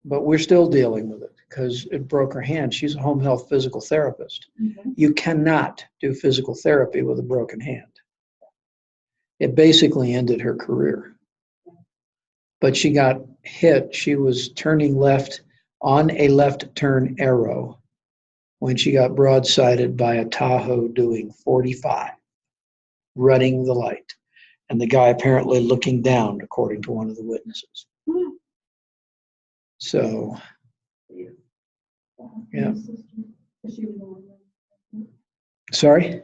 but we're still dealing with it because it broke her hand. She's a home health physical therapist. You cannot do physical therapy with a broken hand. It basically ended her career. But she got hit. She was turning left on a left turn arrow when she got broadsided by a Tahoe doing 45, running the light. And the guy apparently looking down, according to one of the witnesses. So, yeah. Sorry?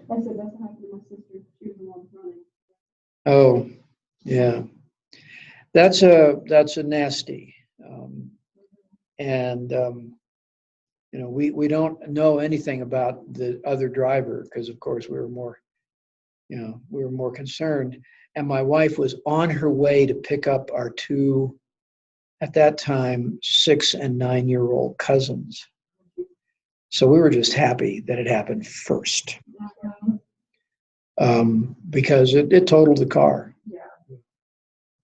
Oh, yeah. That's a nasty. We don't know anything about the other driver because, of course, we were more concerned. And my wife was on her way to pick up our two, at that time, 6 and 9-year-old cousins. So we were just happy that it happened first, because it totaled the car.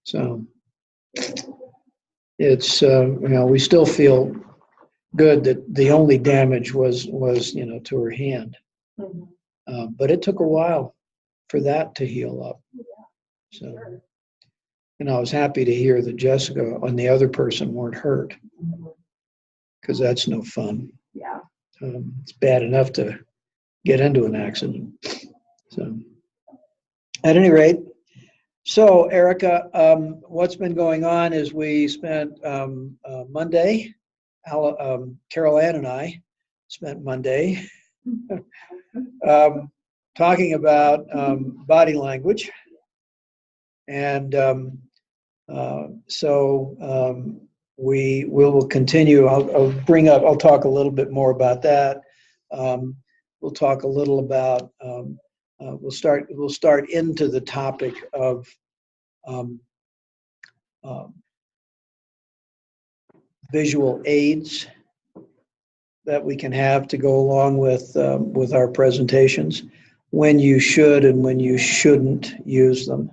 So it's we still feel good that the only damage was to her hand, but it took a while for that to heal up. So, and I was happy to hear that Jessica and the other person weren't hurt, because that's no fun. It's bad enough to get into an accident. So, at any rate, so Erica, what's been going on is we spent Monday, Carol Ann and I spent Monday talking about body language. And we will continue. I'll talk a little bit more about that. We'll talk a little about, we'll start into the topic of visual aids that we can have to go along with our presentations, when you should and when you shouldn't use them.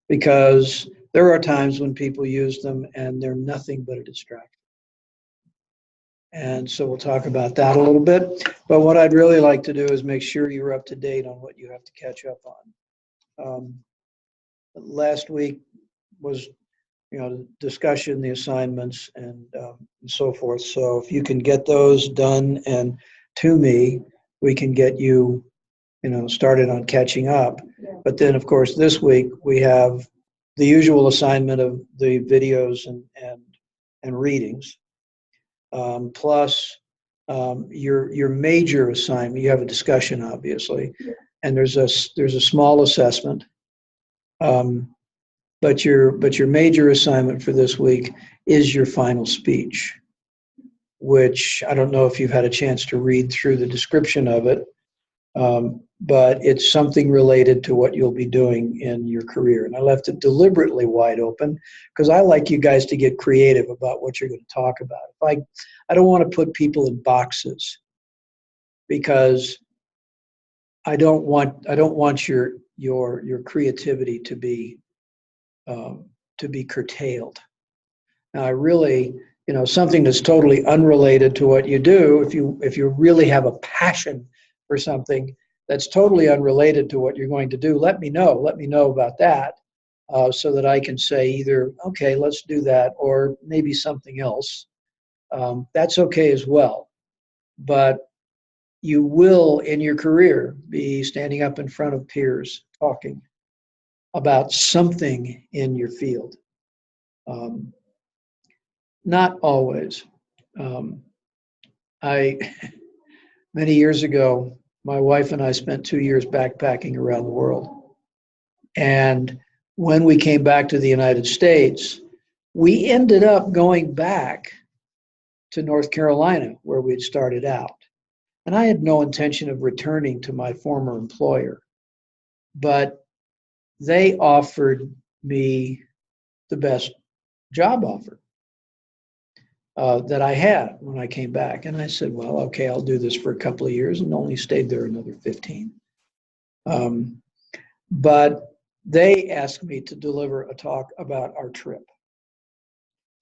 Because there are times when people use them and they're nothing but a distraction. And so we'll talk about that a little bit. But what I'd really like to do is make sure you're up to date on what you have to catch up on. Last week was, the discussion, the assignments, and so forth. So if you can get those done and to me, we can get you, started on catching up. But then, of course, this week we have the usual assignment of the videos and readings, plus your major assignment. You have a discussion, obviously, and there's a small assessment. But your major assignment for this week is your final speech, which I don't know if you've had a chance to read through the description of it. But it's something related to what you'll be doing in your career. And I left it deliberately wide open because I like you guys to get creative about what you're going to talk about. I don't want to put people in boxes, because I don't want your creativity to be curtailed. Now, I really, something that's totally unrelated to what you do, if you really have a passion for something that's totally unrelated to what you're going to do, let me know about that, so that I can say either, okay, let's do that, or maybe something else. That's okay as well. But you will, in your career, be standing up in front of peers talking about something in your field. Not always. Many years ago, my wife and I spent 2 years backpacking around the world. And when we came back to the United States, we ended up going back to North Carolina, where we'd started out. And I had no intention of returning to my former employer, but they offered me the best job offer that I had when I came back. And I said, well, okay, I'll do this for a couple of years, and only stayed there another 15. But they asked me to deliver a talk about our trip.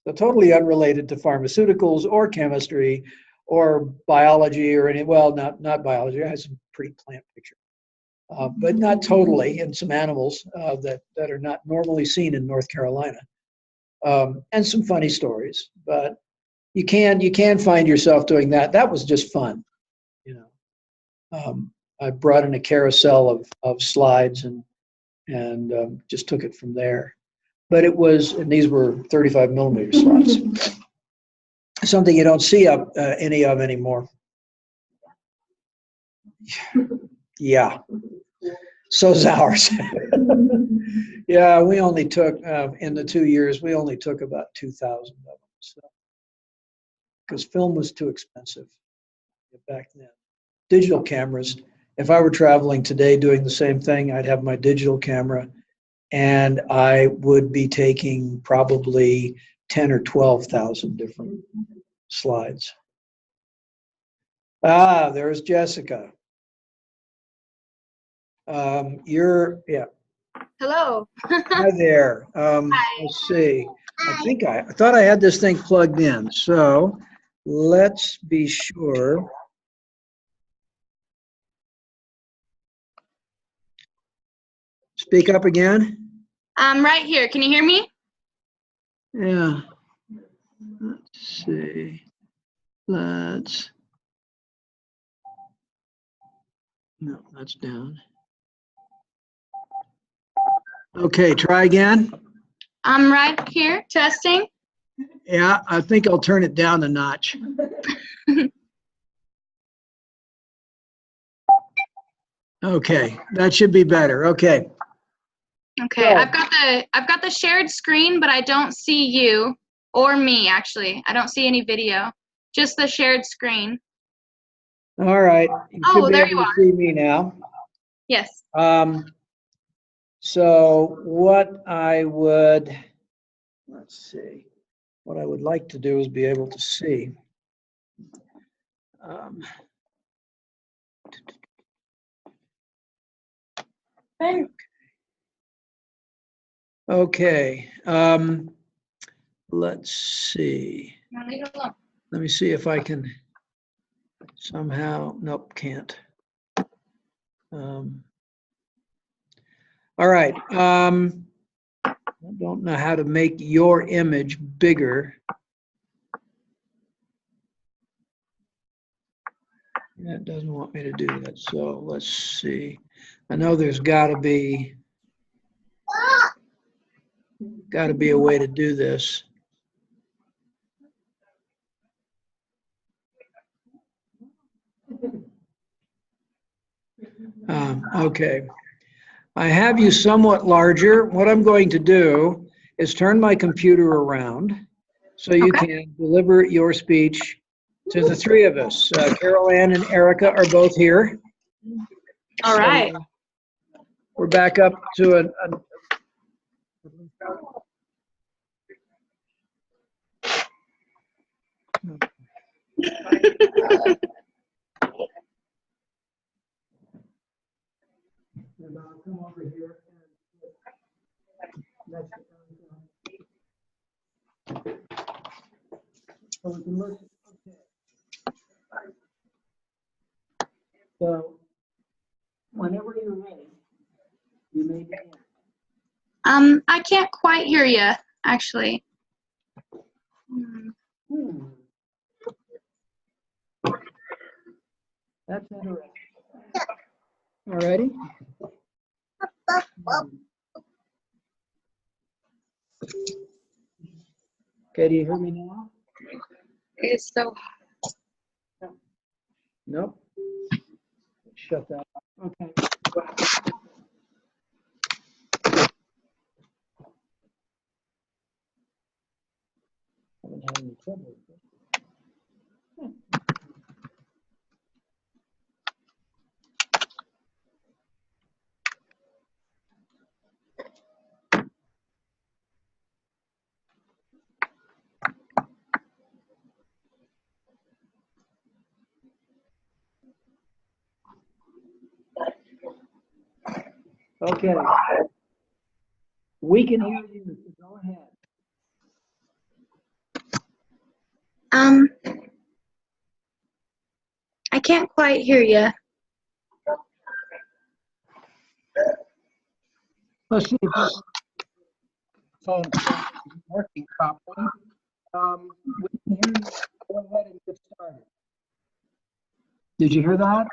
So totally unrelated to pharmaceuticals or chemistry or biology or any, well, not biology. I have some pretty plant pictures. But not totally, and some animals that are not normally seen in North Carolina, and some funny stories. But you can find yourself doing that. That was just fun, you know. I brought in a carousel of slides and just took it from there. But it was, and these were 35 millimeter slides, something you don't see any of anymore. Yeah. So's ours. Yeah, we only took, in the 2 years, we only took about 2,000 of them. So, because film was too expensive back then. Digital cameras, if I were traveling today doing the same thing, I'd have my digital camera and I would be taking probably 10 or 12,000 different slides. Ah, there's Jessica. Yeah. Hello. Hi there. Hi. Let's see. I thought I had this thing plugged in. So let's be sure. Speak up again. I'm right here. Can you hear me? Yeah. Let's see. No, that's down. Okay, try again. I'm right here. Testing. Yeah, I think I'll turn it down a notch. Okay, that should be better. Okay. Okay. So- I've got the shared screen, but I don't see you or me actually. I don't see any video. Just the shared screen. All right. You Oh, should be there able you to are. see me now. Yes. So what I would, let's see, what I would like to do is be able to see. Okay. Let's see. Leave it alone. Let me see if I can somehow, nope, can't. All right. I don't know how to make your image bigger. That doesn't want me to do that. So let's see. I know there's got to be a way to do this. Okay. I have you somewhat larger. What I'm going to do is turn my computer around so you can deliver your speech to the three of us. Carol Ann and Erica are both here. All right. So we're back up to a and I'll come over here and so we can look. Okay. So whenever you're ready, you may begin. I can't quite hear you actually. That's interesting. All righty. Okay, do you hear me now? It's so. Nope. Shut that off. Okay. Haven't had any trouble with this. Okay. We can hear you, so go ahead. I can't quite hear you. Let's see if this phone is working properly. We can hear you. Go ahead and get started. Did you hear that?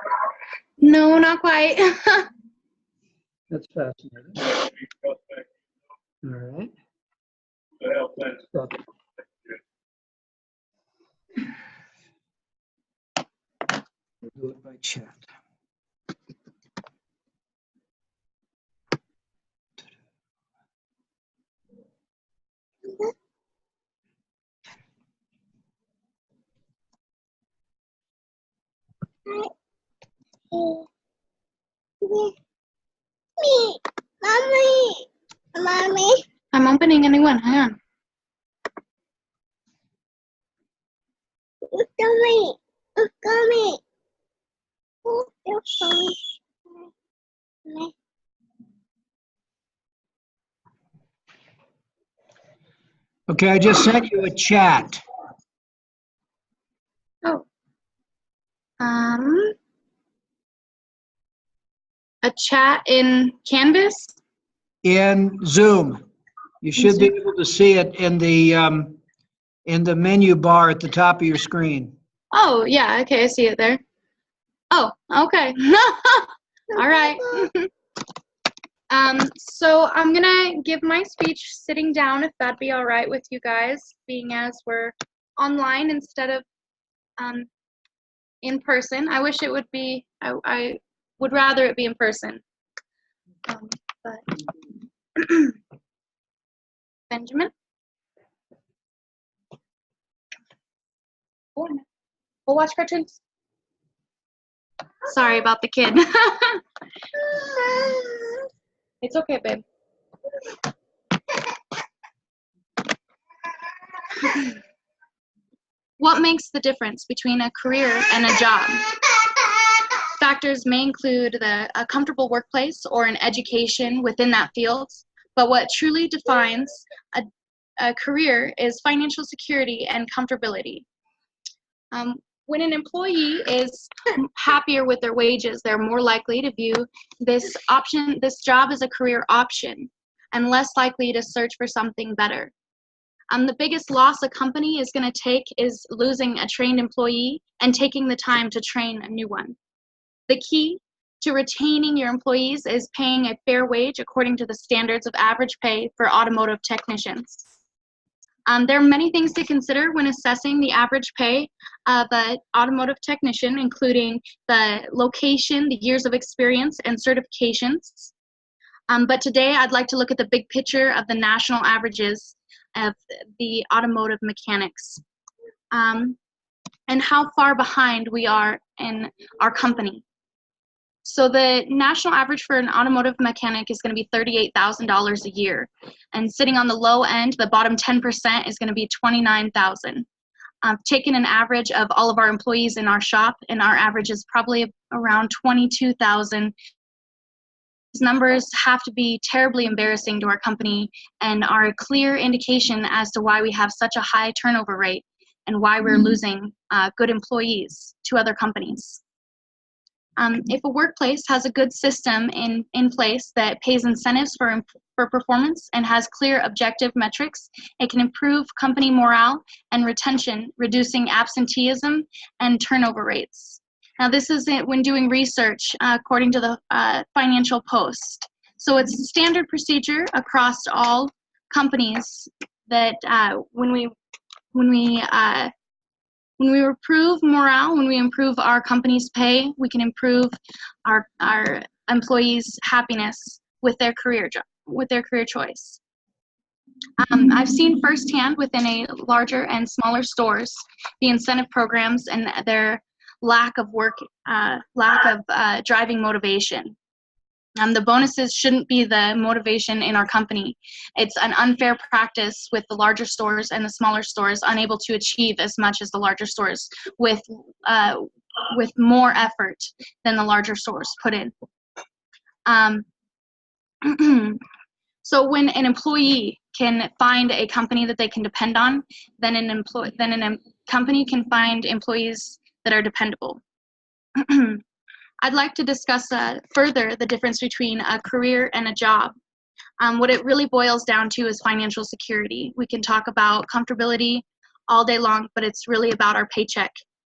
No, not quite. That's fascinating. All right. Stop. We'll do it by chat. Mommy. I'm opening a new one. Hang on. Look at me. Look at me. Oh, you're sorry. Okay, I just sent you a chat. Oh. A chat in Canvas? In Zoom. You should be able to see it in the menu bar at the top of your screen. Oh, yeah. Okay, I see it there. Oh, okay. All right. So I'm gonna give my speech sitting down, if that'd be all right with you guys, being as we're online instead of in person. I wish it would be. I would rather it be in person. But Benjamin. We'll watch cartoons. Sorry about the kid. It's okay, babe. What makes the difference between a career and a job? Factors may include a comfortable workplace or an education within that field, but what truly defines a career is financial security and comfortability. When an employee is happier with their wages, they're more likely to view this job as a career option and less likely to search for something better. The biggest loss a company is going to take is losing a trained employee and taking the time to train a new one. The key to retaining your employees is paying a fair wage according to the standards of average pay for automotive technicians. There are many things to consider when assessing the average pay of an automotive technician, including the location, the years of experience, and certifications. But today I'd like to look at the big picture of the national averages of the automotive mechanics and how far behind we are in our company. So the national average for an automotive mechanic is going to be $38,000 a year. And sitting on the low end, the bottom 10% is going to be $29,000. Taking an average of all of our employees in our shop, and our average is probably around $22,000. These numbers have to be terribly embarrassing to our company and are a clear indication as to why we have such a high turnover rate and why we're losing good employees to other companies. If a workplace has a good system in place that pays incentives for performance and has clear objective metrics, it can improve company morale and retention, reducing absenteeism and turnover rates. Now, this is it when doing research according to the Financial Post. So it's standard procedure across all companies that when we improve morale, when we improve our company's pay, we can improve our employees' happiness with their career choice. I've seen firsthand within a larger and smaller stores the incentive programs and their lack of driving motivation. The bonuses shouldn't be the motivation in our company. It's an unfair practice with the larger stores and the smaller stores unable to achieve as much as the larger stores with more effort than the larger stores put in. So when an employee can find a company that they can depend on, then a company can find employees that are dependable. I'd like to discuss further the difference between a career and a job. What it really boils down to is financial security. We can talk about comfortability all day long, but it's really about our paycheck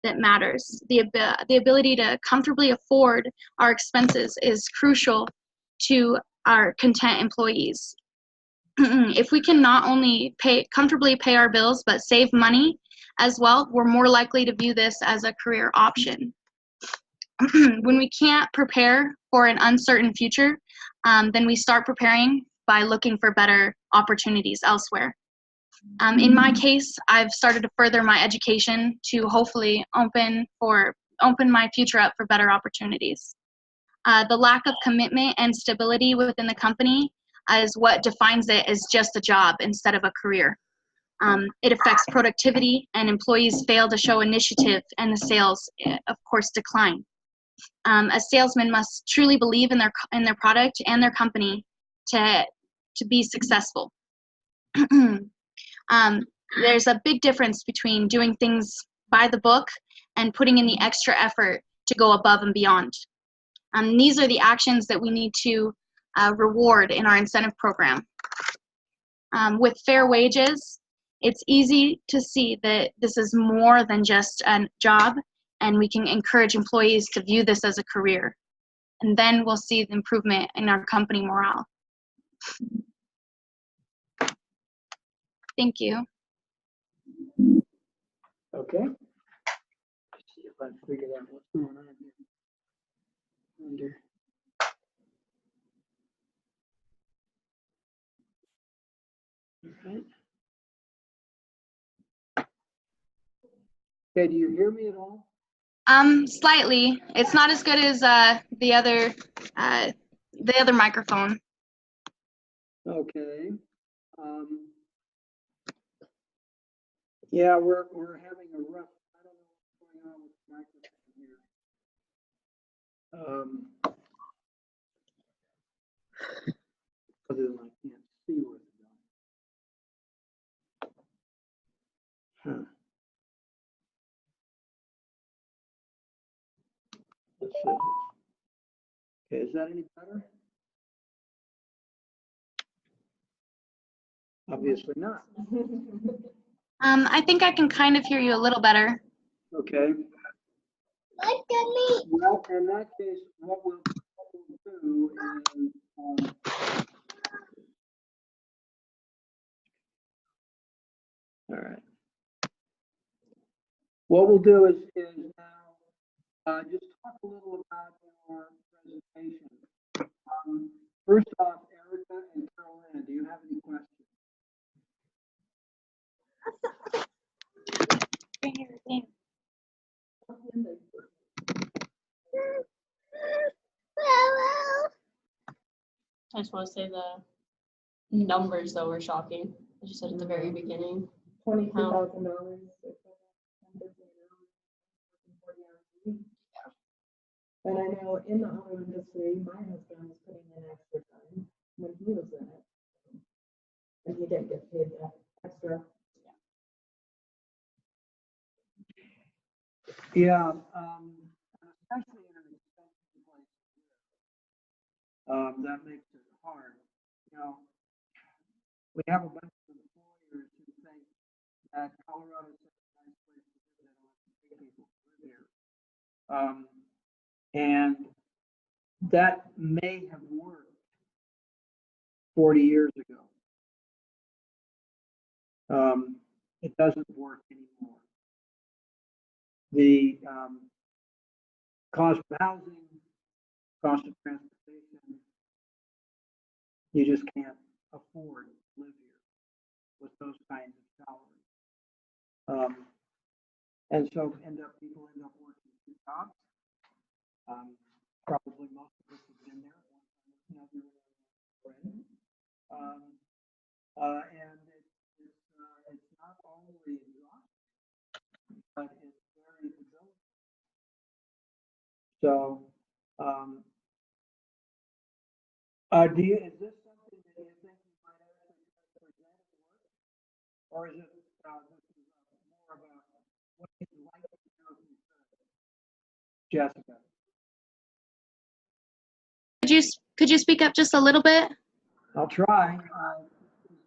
that matters. The ability to comfortably afford our expenses is crucial to our content employees. If we can not only comfortably pay our bills, but save money as well, we're more likely to view this as a career option. When we can't prepare for an uncertain future, then we start preparing by looking for better opportunities elsewhere. In my case, I've started to further my education to hopefully open my future up for better opportunities. The lack of commitment and stability within the company is what defines it as just a job instead of a career. It affects productivity, and employees fail to show initiative, and the sales, of course, decline. A salesman must truly believe in their product and their company to be successful. There's a big difference between doing things by the book and putting in the extra effort to go above and beyond. These are the actions that we need to reward in our incentive program. With fair wages, it's easy to see that this is more than just a job, and we can encourage employees to view this as a career. And then we'll see the improvement in our company morale. Thank you. Okay. Let's see if I can figure out what's going on here. Under. All right. Okay, do you hear me at all? Slightly. It's not as good as the other microphone. Okay. Yeah, we're having a rough. I don't know what's going on with the microphone here. Other than I can't see where it's going. Huh. Let's see. Okay, is that any better? Obviously not. I think I can kind of hear you a little better. Okay. Look at me. Well, in that case, what we'll do is all right. What we'll do is now just talk a little about our presentation. First off, Erica and Carolina, do you have any questions? I just want to say the numbers though were shocking. As you said at the very beginning. $22,000. And I know in the auto industry, my husband was putting in extra time when he was in it. And he didn't get paid that extra. Yeah, especially in an expensive place. That makes it hard. You know, we have a bunch of employers who think that Colorado is such a nice place to live, they don't have to pay people to live here. And that may have worked 40 years ago. It doesn't work anymore. The cost of housing, cost of transportation, you just can't afford to live here with those kinds of salaries. And so people end up working two jobs. Probably most of us have been there at one time or another. And it's not always exhausting, but it's very debilitating. So, is this something that you think Or is it, this is more about what you'd like to know Jessica? Could you speak up just a little bit? I'll try. Is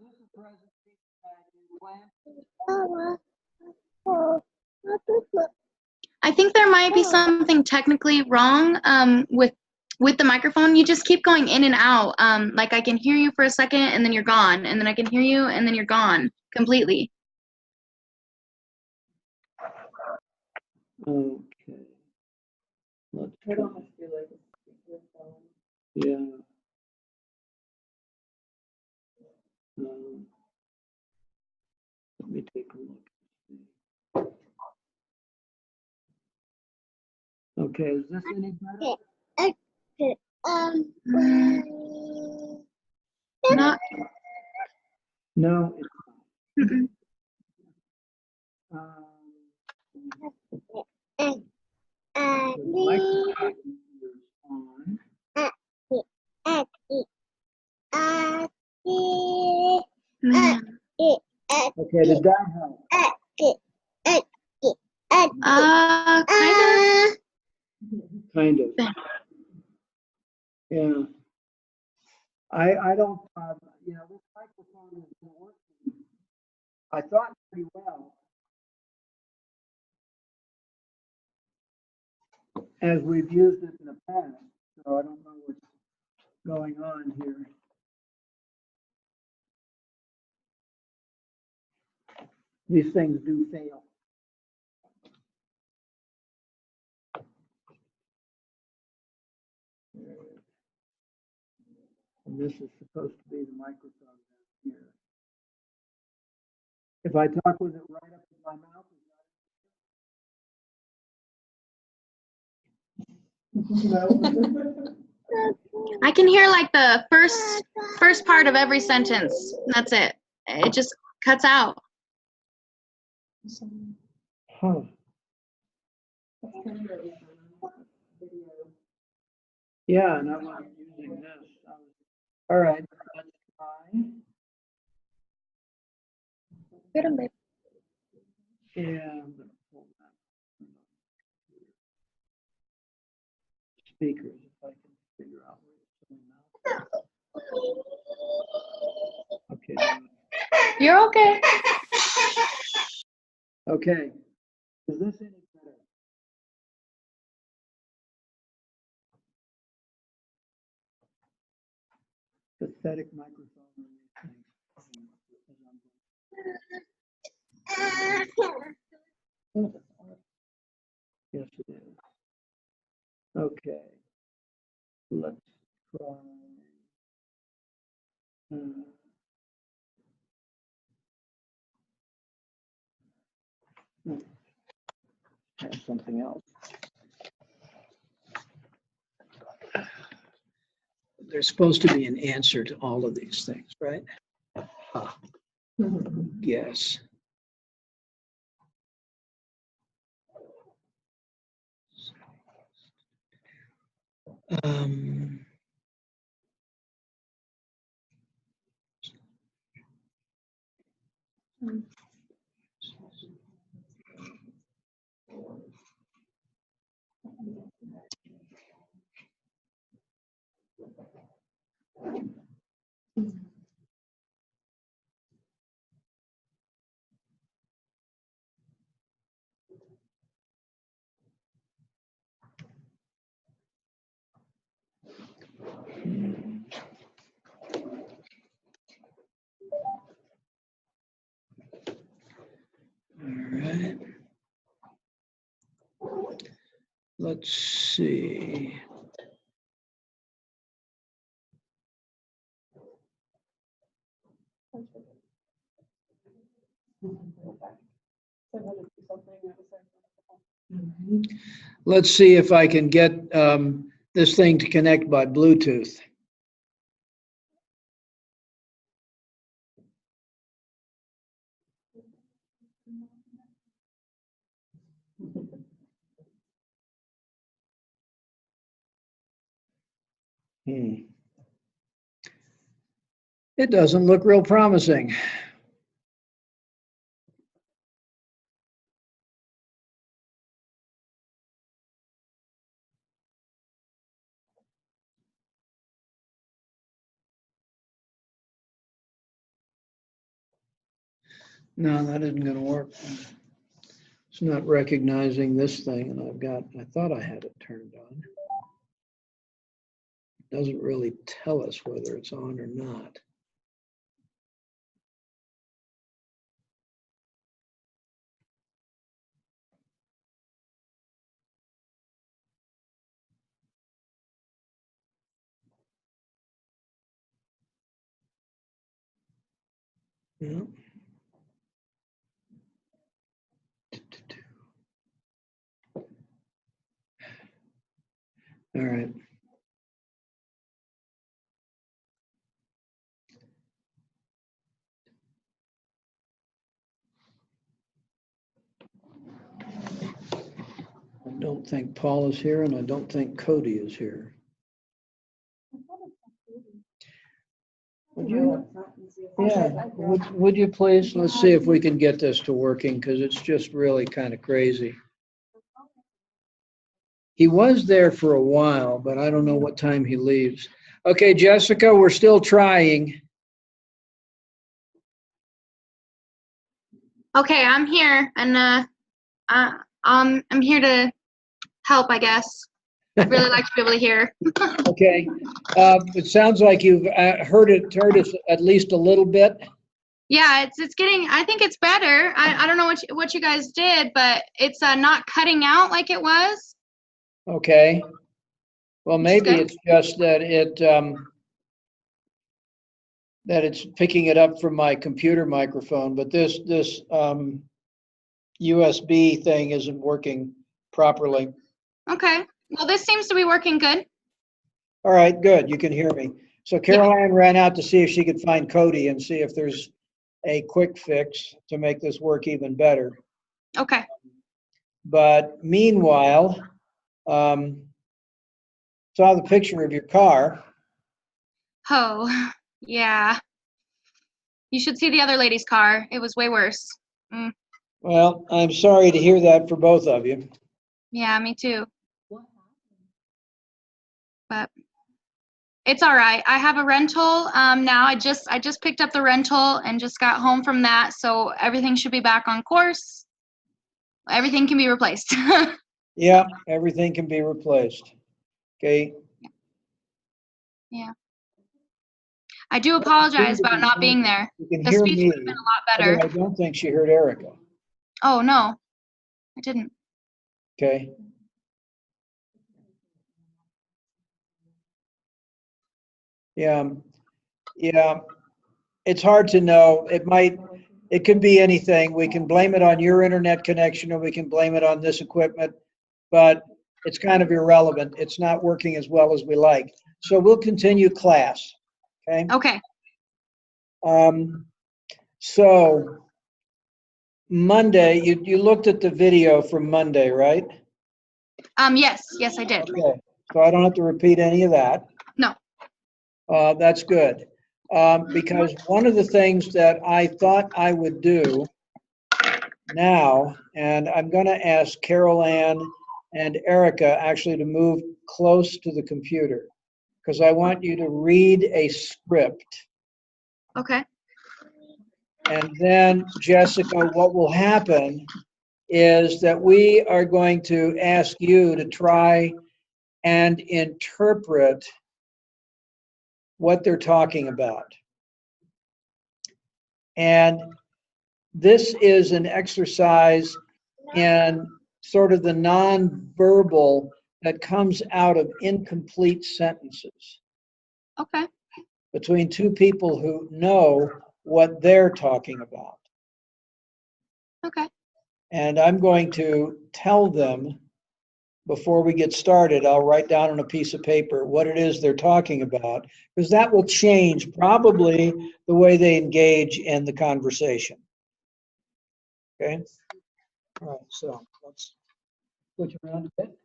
this a presentation that you planned? I think there might be something technically wrong with the microphone. You just keep going in and out. Like I can hear you for a second and then you're gone, and then I can hear you and then you're gone completely. Okay. Let's It try. almost feel like a speaker phone. Yeah. Let me take a look. Okay, is this any better? Not. No, it's Mm-mm. not. The microphone is on. Man. Okay, did that help? Kind of. Kind of. Yeah. I don't, this microphone has been working. I thought pretty well. As we've used it in the past, so I don't know what's going on here. These things do fail. And this is supposed to be the microphone down here. If I talk with it right up in my mouth, No. I can hear like the first part of every sentence. That's it. It just cuts out. huh. That's kind of what we found on video. Yeah, and I wasn't using this. All right, let's try. Yeah, I'm gonna pull that. Speakers, if I can figure out where it's going now. Okay. You're okay. Okay. Is this any better? Pathetic microphone on these things. Yes, it is. Okay. Let's try. Try something else. There's supposed to be an answer to all of these things, right? Yes. Um, all right. Let's see. Let's see if I can get this thing to connect by Bluetooth. It doesn't look real promising. No, that isn't gonna work. It's not recognizing this thing, and I thought I had it turned on. Doesn't really tell us whether it's on or not. Yeah. All right. I don't think Paul is here, and I don't think Cody is here. Would you, yeah, would you please? Let's see if we can get this to working, because it's just really kind of crazy. He was there for a while, but I don't know what time he leaves. Okay, Jessica, we're still trying. Okay, I'm here, and I'm here to help, I guess. I'd really like to be able to hear. Okay, it sounds like you've heard us at least a little bit. Yeah, it's getting. I think it's better. I don't know what you guys did, but it's not cutting out like it was. Okay. Well, maybe good. it's just that it's picking it up from my computer microphone, but this USB thing isn't working properly. Okay. Well, this seems to be working good. All right, good. You can hear me. So Carol Ann ran out to see if she could find Cody and see if there's a quick fix to make this work even better. Okay. But meanwhile, saw the picture of your car. Oh, yeah. You should see the other lady's car. It was way worse. Well, I'm sorry to hear that for both of you. Yeah, me too. But it's all right. I have a rental now. I just picked up the rental and just got home from that, so everything should be back on course. Everything can be replaced. Yeah, everything can be replaced. Okay. Yeah. I do apologize about not being there. You can The hear speech me. would have been a lot better. Although I don't think she heard Erica. Oh, no, I didn't. Okay. Yeah. Yeah. It's hard to know. It could be anything. We can blame it on your internet connection, or we can blame it on this equipment, but it's kind of irrelevant. It's not working as well as we like. So we'll continue class. Okay. Okay. So Monday, you looked at the video from Monday, right? Yes, I did. Okay. So I don't have to repeat any of that. No. That's good. Because one of the things that I thought I would do now, and I'm going to ask Carol Ann and Erica actually to move close to the computer, because I want you to read a script. Okay. And then, Jessica, what will happen is that we are going to ask you to try and interpret what they're talking about. And this is an exercise in sort of the nonverbal that comes out of incomplete sentences Okay. between two people who know what they're talking about. Okay. And I'm going to tell them before we get started. I'll write down on a piece of paper what it is they're talking about, because that will change probably the way they engage in the conversation. Okay? All right, so let's switch around a bit.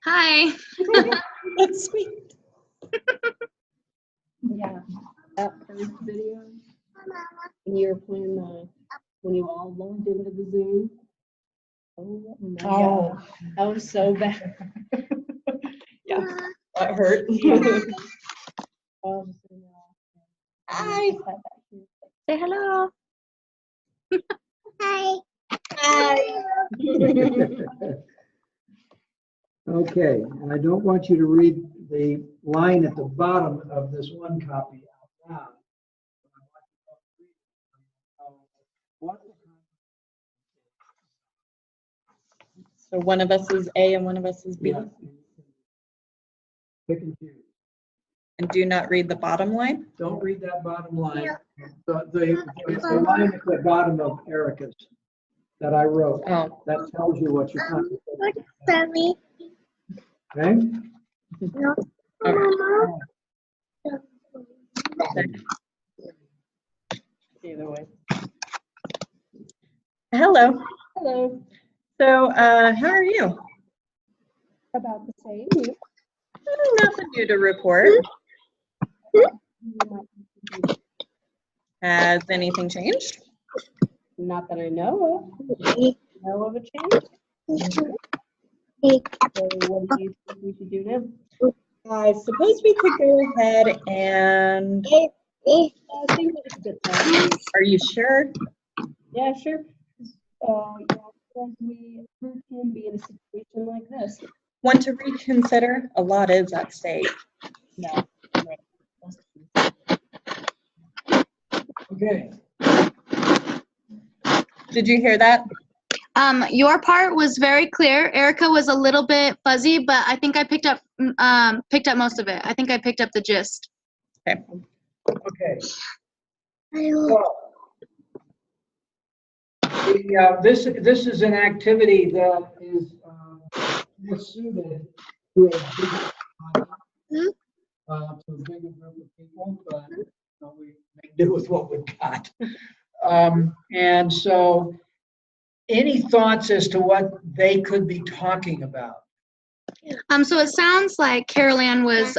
Hi. That's sweet. Yeah, that first video, when you were playing when you all logged into the Zoom, Oh my Oh. God. That was so bad. Yeah, that hurt. Hi. Say hello. Hi. Okay, and I don't want you to read the line at the bottom of this one copy out loud. What So one of us is A and one of us is B. Yeah. Pick and choose. And do not read the bottom line. Don't read that bottom line. The line at the bottom of Erica's that I wrote, Oh, that tells you what you're talking What is Sammy? about. Okay? No. okay. Mama. Either way. Hello. Hello. So, how are you? About the same. Nothing new to report. Has anything changed? Not that I know of. Know of a change? So what do you think we should do now? I suppose we could go ahead and, I think it's a good time. are you sure? Yeah, sure. As we can be in a situation like this. Want to reconsider? A lot is at stake. No. Okay. Did you hear that? Your part was very clear. Erica was a little bit fuzzy, but I think I picked up most of it. I think I picked up the gist. Okay. I will. This is an activity that is more suited to a bigger group of people, but we make do with what we've got. And so, any thoughts as to what they could be talking about? So it sounds like Carol Ann was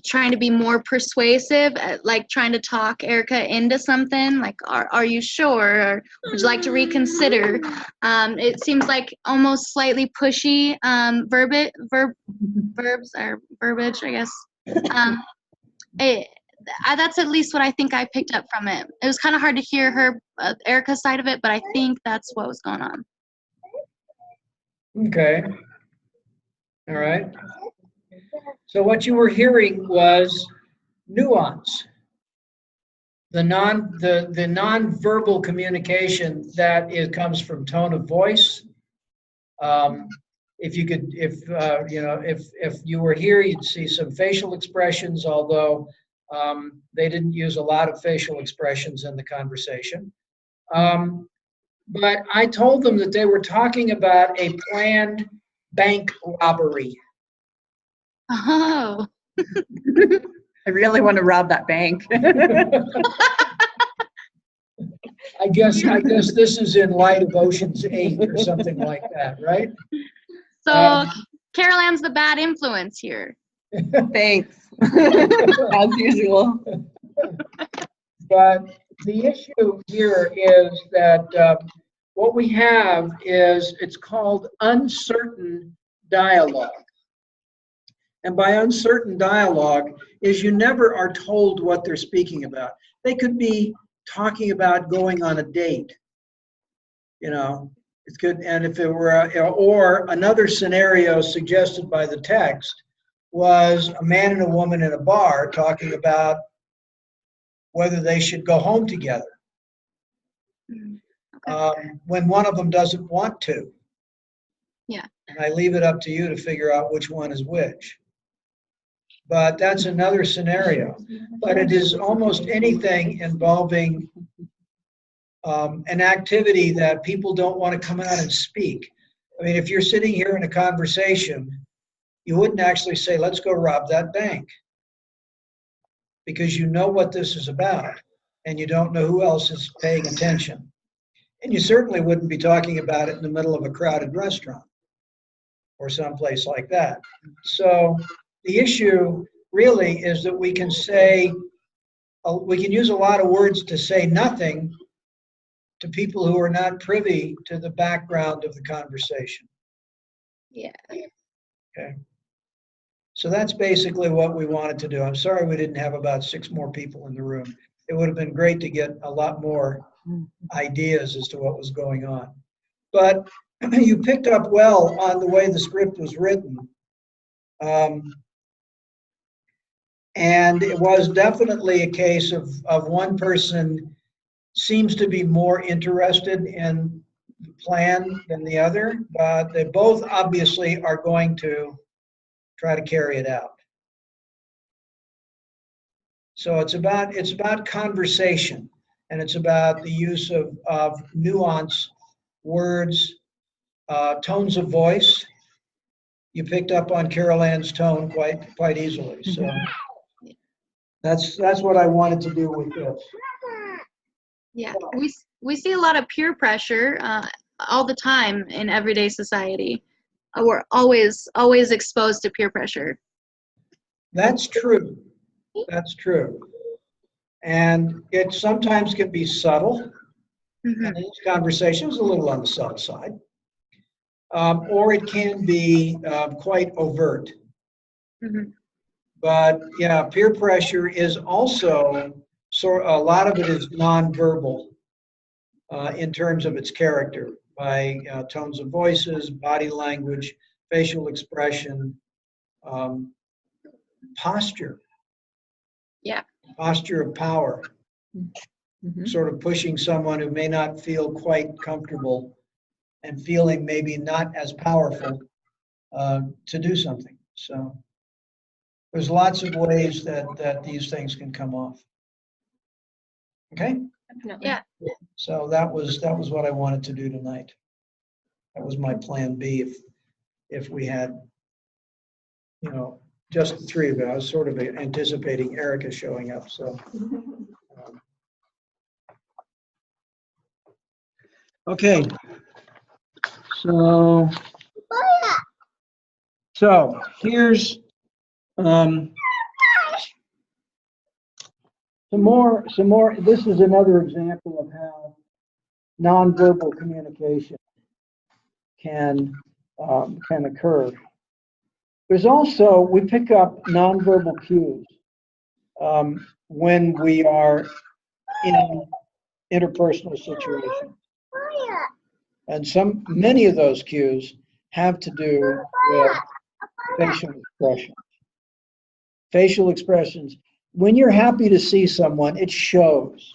trying to be more persuasive, like trying to talk Erica into something. Like, are you sure? Or would you like to reconsider? It seems like almost slightly pushy verbs or verbiage, I guess. That's at least what I think I picked up from it. It was kind of hard to hear her Erica's side of it, but I think that's what was going on. Okay. All right. So what you were hearing was nuance. The non-verbal communication that comes from tone of voice. If you were here, you'd see some facial expressions, although they didn't use a lot of facial expressions in the conversation. But I told them that they were talking about a planned bank robbery. Oh. I really want to rob that bank. I guess this is in light of Ocean's 8 or something like that, right? So Carol Ann's the bad influence here. Thanks. As usual. But the issue here is that what we have is, it's called uncertain dialogue. And by uncertain dialogue is you never are told what they're speaking about. They could be talking about going on a date. It's good. And if it were, or another scenario suggested by the text was a man and a woman in a bar talking about whether they should go home together. When one of them doesn't want to. Yeah. And I leave it up to you to figure out which one is which. But that's another scenario. But it is almost anything involving an activity that people don't want to come out and speak. I mean, if you're sitting here in a conversation, you wouldn't actually say, let's go rob that bank. Because you know what this is about, and you don't know who else is paying attention. And you certainly wouldn't be talking about it in the middle of a crowded restaurant or someplace like that. So the issue really is that we can use a lot of words to say nothing to people who are not privy to the background of the conversation. Yeah. Okay. So that's basically what we wanted to do. I'm sorry we didn't have about 6 more people in the room. It would have been great to get a lot more ideas as to what was going on. But you picked up well on the way the script was written. And it was definitely a case of one person seems to be more interested in the plan than the other, but they both obviously are going to try to carry it out. So it's about conversation, and it's about the use of nuance, words, tones of voice. You picked up on Carol Ann's tone quite easily. So that's what I wanted to do with this. Yeah, we see a lot of peer pressure all the time in everyday society. We're always exposed to peer pressure. That's true. That's true. And it sometimes can be subtle. Mhm. And this conversation was a little on the subtle side. Or it can be quite overt. Mhm. But yeah, peer pressure is also, a lot of it is nonverbal in terms of its character, by tones of voices, body language, facial expression, posture. Yeah. Posture of power, sort of pushing someone who may not feel quite comfortable and feeling maybe not as powerful to do something. So there's lots of ways that these things can come off. Okay? Yeah. So that was what I wanted to do tonight. That was my plan B if we had, just the 3 of us. I was sort of anticipating Erica showing up, so. Okay. So here's some more. This is another example of how nonverbal communication can occur. There's also, we pick up nonverbal cues when we are in interpersonal situations. And many of those cues have to do with facial expressions. Facial expressions. When you're happy to see someone, it shows.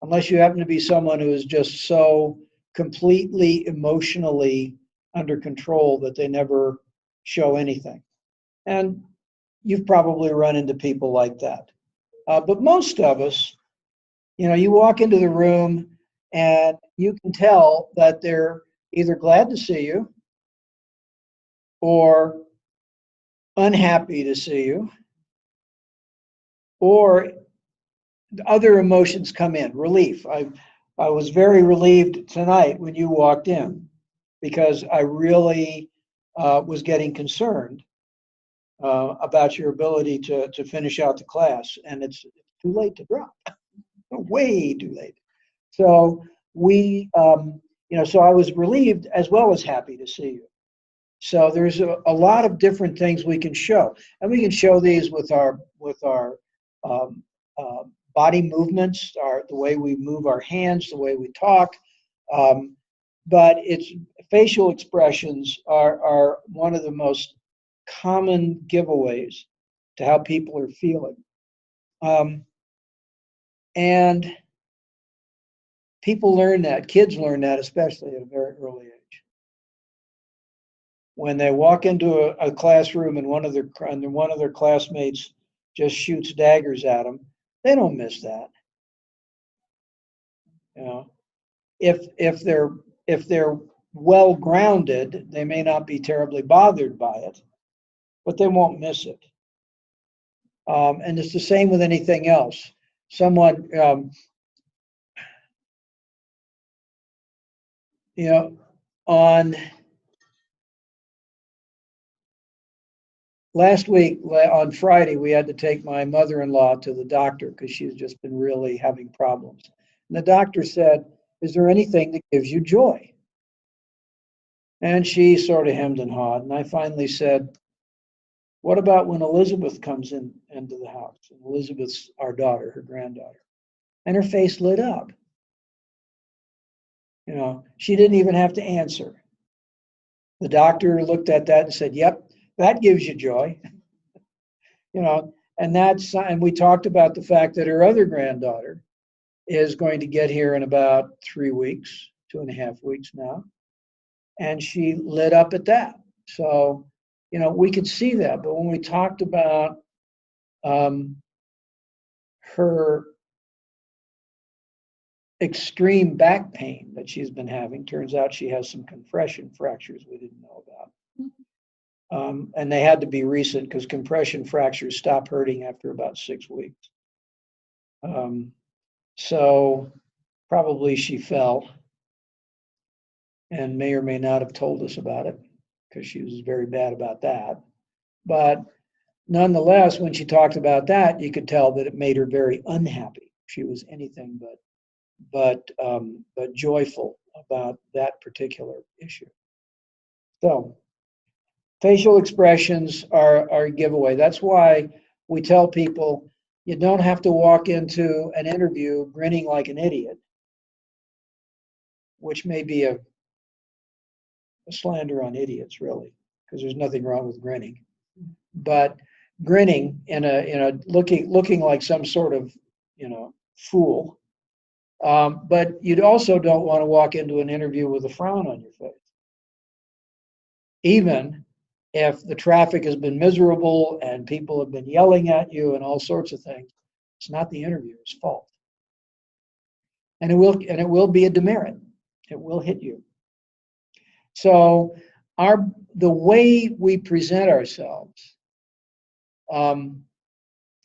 Unless you happen to be someone who is just so completely emotionally under control that they never show anything. And you've probably run into people like that. But most of us, you walk into the room and you can tell that they're either glad to see you or unhappy to see you, or other emotions come in. Relief. I was very relieved tonight when you walked in, because I really was getting concerned about your ability to finish out the class, and it's too late to drop. Way too late. So so I was relieved as well as happy to see you. So there's a lot of different things we can show, and we can show these with our body movements, the way we move our hands, the way we talk. But facial expressions are one of the most common giveaways to how people are feeling. And people learn that, kids learn that, especially at a very early age. When they walk into a classroom and one of their classmates just shoots daggers at them, they don't miss that. If they're well grounded, they may not be terribly bothered by it, but they won't miss it. And it's the same with anything else. Someone, on last week, on Friday, we had to take my mother-in-law to the doctor because she's just been really having problems. And the doctor said, is there anything that gives you joy? And she sort of hemmed and hawed. And I finally said, what about when Elizabeth comes into the house? And Elizabeth's our daughter, her granddaughter. And her face lit up. You know, she didn't even have to answer. The doctor looked at that and said, yep, that gives you joy. You know, and we talked about the fact that her other granddaughter is going to get here in about 3 weeks, 2.5 weeks now. And she lit up at that. So, you know, we could see that. But when we talked about her extreme back pain that she's been having, turns out she has some compression fractures we didn't know about. And they had to be recent because compression fractures stop hurting after about 6 weeks. So probably she fell and may or may not have told us about it because she was very bad about that. But nonetheless, when she talked about that, you could tell that it made her very unhappy. She was anything but joyful about that particular issue. So facial expressions are a giveaway. That's why we tell people you don't have to walk into an interview grinning like an idiot, which may be a slander on idiots, really, because there's nothing wrong with grinning. But grinning in a looking like some sort of, you know, fool. But you also don't want to walk into an interview with a frown on your face. Even if the traffic has been miserable and people have been yelling at you and all sorts of things, it's not the interviewer's fault. And it will be a demerit. It will hit you. So the way we present ourselves,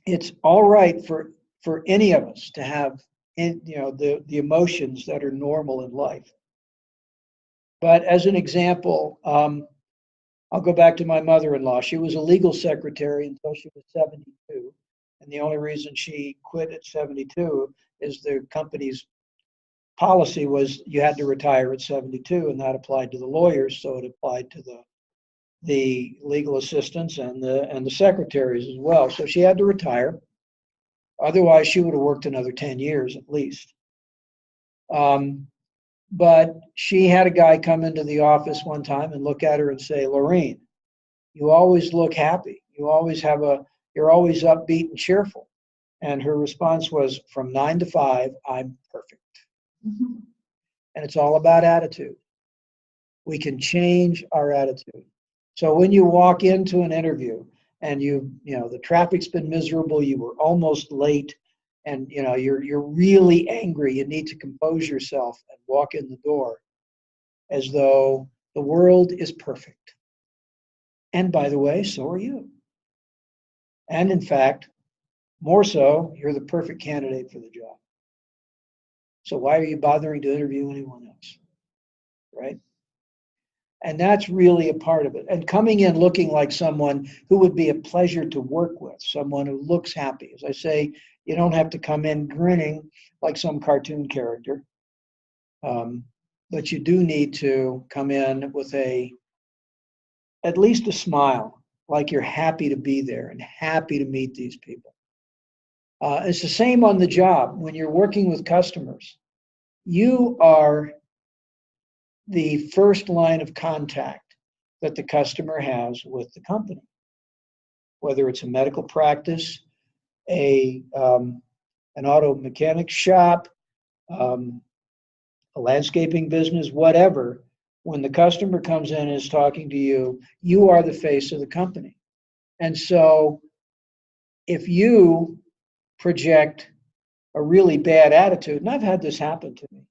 it's all right for any of us to have the emotions that are normal in life. But as an example, I'll go back to my mother-in-law. She was a legal secretary until she was 72. And the only reason she quit at 72 is the company's policy was you had to retire at 72, and that applied to the lawyers, so it applied to the legal assistants and the secretaries as well. So she had to retire. Otherwise, she would have worked another 10 years at least. But she had a guy come into the office one time and look at her and say, Lorraine, you always look happy. You're always upbeat and cheerful. And her response was, from 9 to 5, I'm perfect. And it's all about attitude. We can change our attitude. So when you walk into an interview and the traffic's been miserable, you were almost late, and you're really angry, you need to compose yourself and walk in the door as though the world is perfect. And by the way, so are you. And in fact, more so, you're the perfect candidate for the job. So why are you bothering to interview anyone else? Right? And that's really a part of it. And coming in looking like someone who would be a pleasure to work with, someone who looks happy. As I say, you don't have to come in grinning like some cartoon character. But you do need to come in with at least a smile, like you're happy to be there and happy to meet these people. It's the same on the job. When you're working with customers, you are the first line of contact that the customer has with the company, whether it's a medical practice, an auto mechanic shop, a landscaping business, whatever. When the customer comes in and is talking to you, you are the face of the company. And so if you project a really bad attitude, and I've had this happen to me,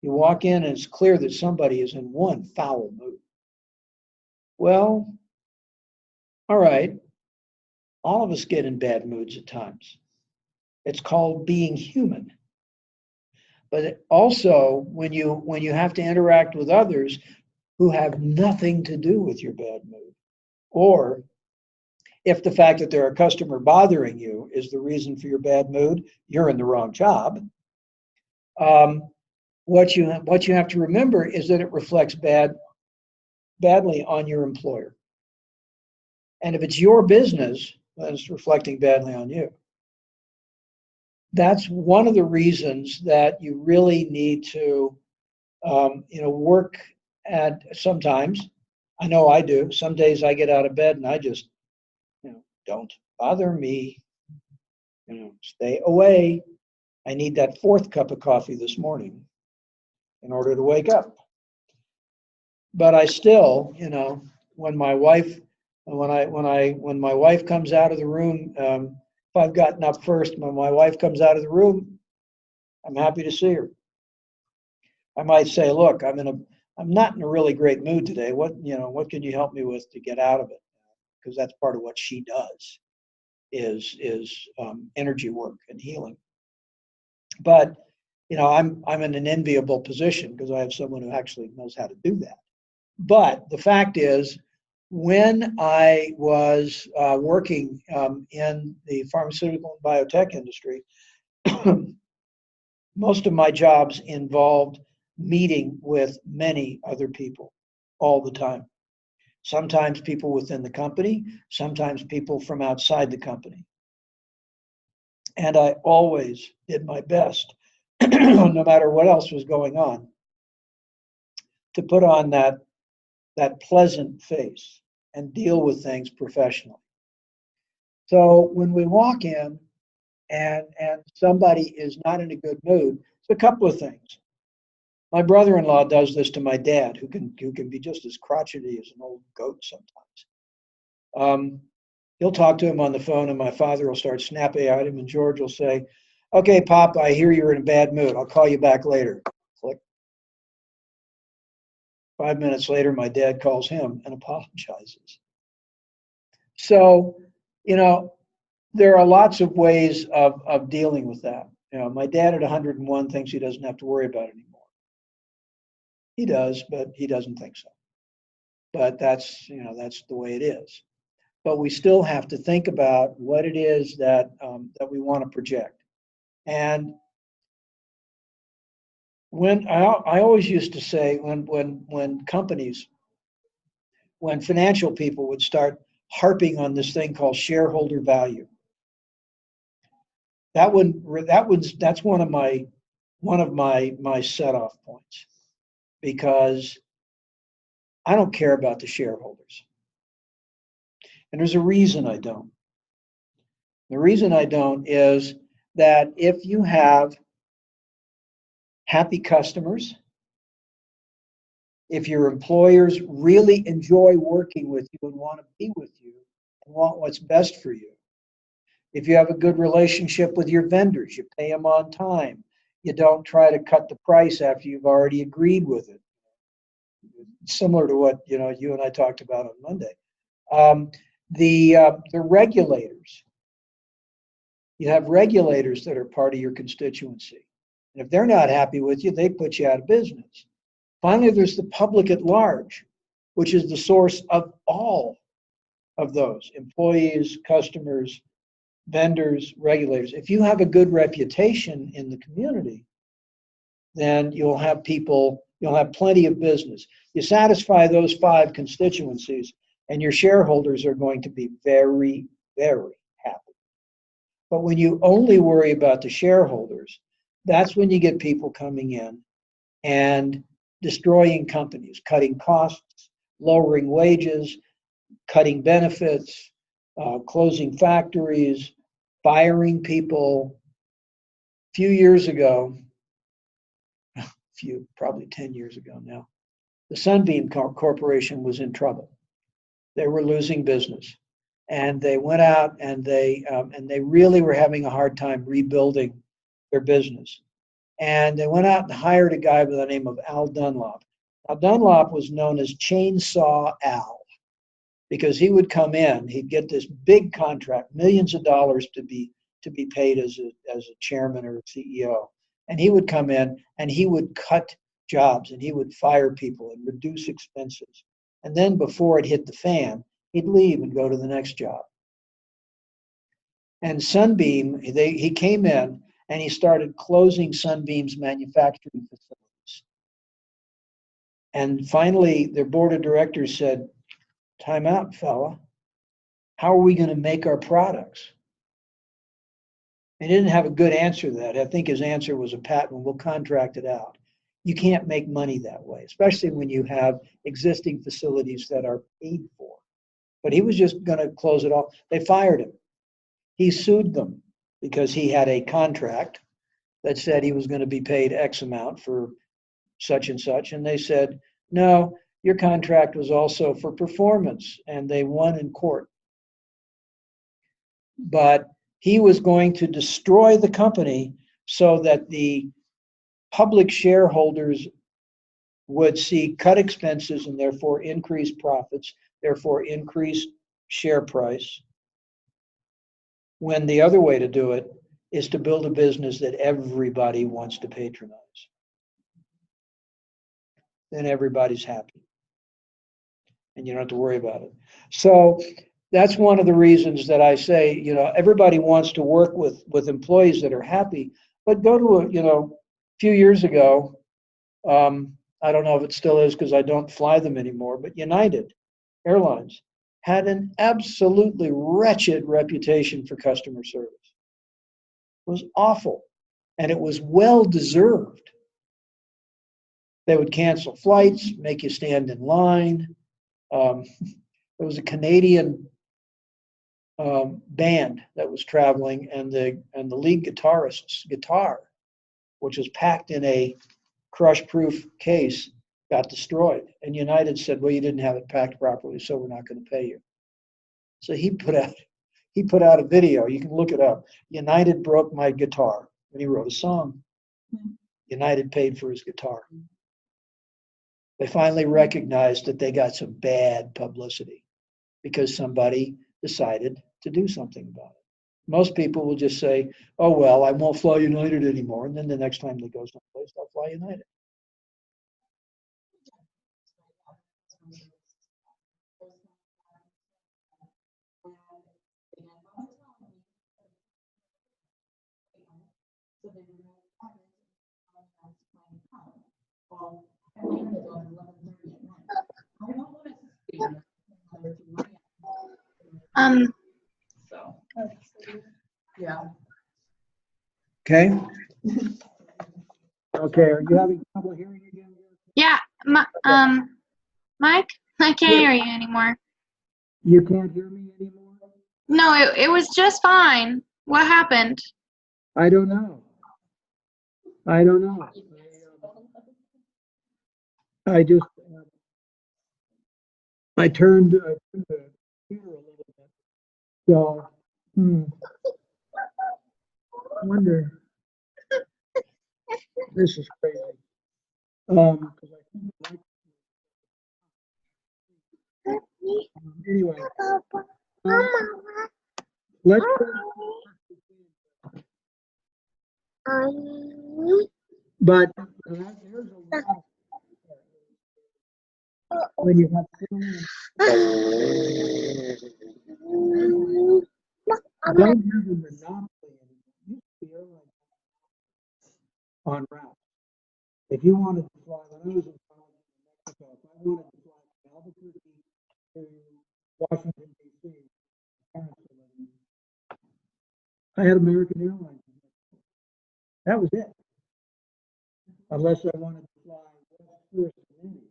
you walk in and it's clear that somebody is in one foul mood. Well, all right, all of us get in bad moods at times. It's called being human. But also, when you have to interact with others who have nothing to do with your bad mood, or if the fact that they're a customer bothering you is the reason for your bad mood, you're in the wrong job. what you have to remember is that it reflects badly on your employer. And if it's your business, then it's reflecting badly on you. That's one of the reasons that you really need to, work at sometimes. I know I do. Some days I get out of bed and I just, don't bother me. Stay away. I need that fourth cup of coffee this morning in order to wake up. But I still, when my wife comes out of the room, if I've gotten up first, when my wife comes out of the room, I'm happy to see her. I might say, look, I'm not in a really great mood today. What can you help me with to get out of it? Because that's part of what she does is energy work and healing. But I'm in an enviable position because I have someone who actually knows how to do that. But the fact is, when I was working in the pharmaceutical and biotech industry, most of my jobs involved meeting with many other people all the time. Sometimes people within the company, sometimes people from outside the company. And I always did my best, no matter what else was going on, to put on that pleasant face and deal with things professionally. So when we walk in and somebody is not in a good mood, it's a couple of things. My brother-in-law does this to my dad, who can be just as crotchety as an old goat sometimes. He'll talk to him on the phone, and my father will start snapping at him, and George will say, "Okay, Pop, I hear you're in a bad mood. I'll call you back later." Click. 5 minutes later, my dad calls him and apologizes. So, there are lots of ways of dealing with that. My dad at 101 thinks he doesn't have to worry about it anymore. He does, but he doesn't think so. But that's the way it is. But we still have to think about what it is that we want to project. And when I always used to say when companies, when financial people would start harping on this thing called shareholder value, that's one of my set off points, because I don't care about the shareholders. And there's a reason I don't. The reason I don't is that if you have happy customers, if your employers really enjoy working with you and want to be with you and want what's best for you, if you have a good relationship with your vendors, you pay them on time, you don't try to cut the price after you've already agreed with it. Similar to what you and I talked about on Monday. The regulators. You have regulators that are part of your constituency. And if they're not happy with you, they put you out of business. Finally, there's the public at large, which is the source of all of those: employees, customers, vendors, regulators. If you have a good reputation in the community, then you'll have plenty of business. You satisfy those 5 constituencies, and your shareholders are going to be very, very happy. But when you only worry about the shareholders, that's when you get people coming in and destroying companies, cutting costs, lowering wages, cutting benefits, closing factories, firing people. A few years ago, probably 10 years ago now, the Sunbeam Corporation was in trouble. They were losing business, and they went out and they really were having a hard time rebuilding their business. And they went out and hired a guy by the name of Al Dunlop. Now, Dunlop was known as Chainsaw Al, because he would come in, he'd get this big contract, millions of dollars to be paid as a chairman or a CEO. And he would come in and he would cut jobs and he would fire people and reduce expenses. And then before it hit the fan, he'd leave and go to the next job. And Sunbeam, he came in and he started closing Sunbeam's manufacturing facilities. And finally, their board of directors said, time out, fella. How are we going to make our products? And he didn't have a good answer to that. I think his answer was a patent, we'll contract it out. You can't make money that way, especially when you have existing facilities that are paid for. But he was just going to close it off. They fired him. He sued them because he had a contract that said he was going to be paid X amount for such and such. And they said, no, your contract was also for performance. And they won in court. But he was going to destroy the company so that the public shareholders would see cut expenses and therefore increased profits, therefore increased share price. When the other way to do it is to build a business that everybody wants to patronize. Then everybody's happy. And you don't have to worry about it. So that's one of the reasons that I say, you know, everybody wants to work with employees that are happy, but go to a few years ago, I don't know if it still is because I don't fly them anymore, but United Airlines had an absolutely wretched reputation for customer service. It was awful, and it was well deserved. They would cancel flights, make you stand in line. There was a Canadian band that was traveling, and the lead guitarist's guitar, which was packed in a crush-proof case, got destroyed. And United said, well, you didn't have it packed properly, so we're not going to pay you. So he put out a video. You can look it up. United broke my guitar. And he wrote a song. United paid for his guitar. They finally recognized that they got some bad publicity because somebody decided to do something about it. Most people will just say, oh, well, I won't fly United anymore. And then the next time they go someplace, they'll fly United. So, Yeah. Okay? Okay, are you having trouble hearing again? Yeah, Mike, I can't hear you anymore. You can't hear me anymore? No, it was just fine. What happened? I don't know. I don't know. I just, I turned the computer a little bit. So, wonder, this is crazy. 'Cause I think anyway, let's but there's a lot when you have don't have a monopoly anymore. You used to be airline on route. If you wanted to fly, when I was in college in Mexico, if I wanted to fly from Albuquerque to Washington, D.C., I had American Airlines. That was it. Unless I wanted to fly West First and Indy,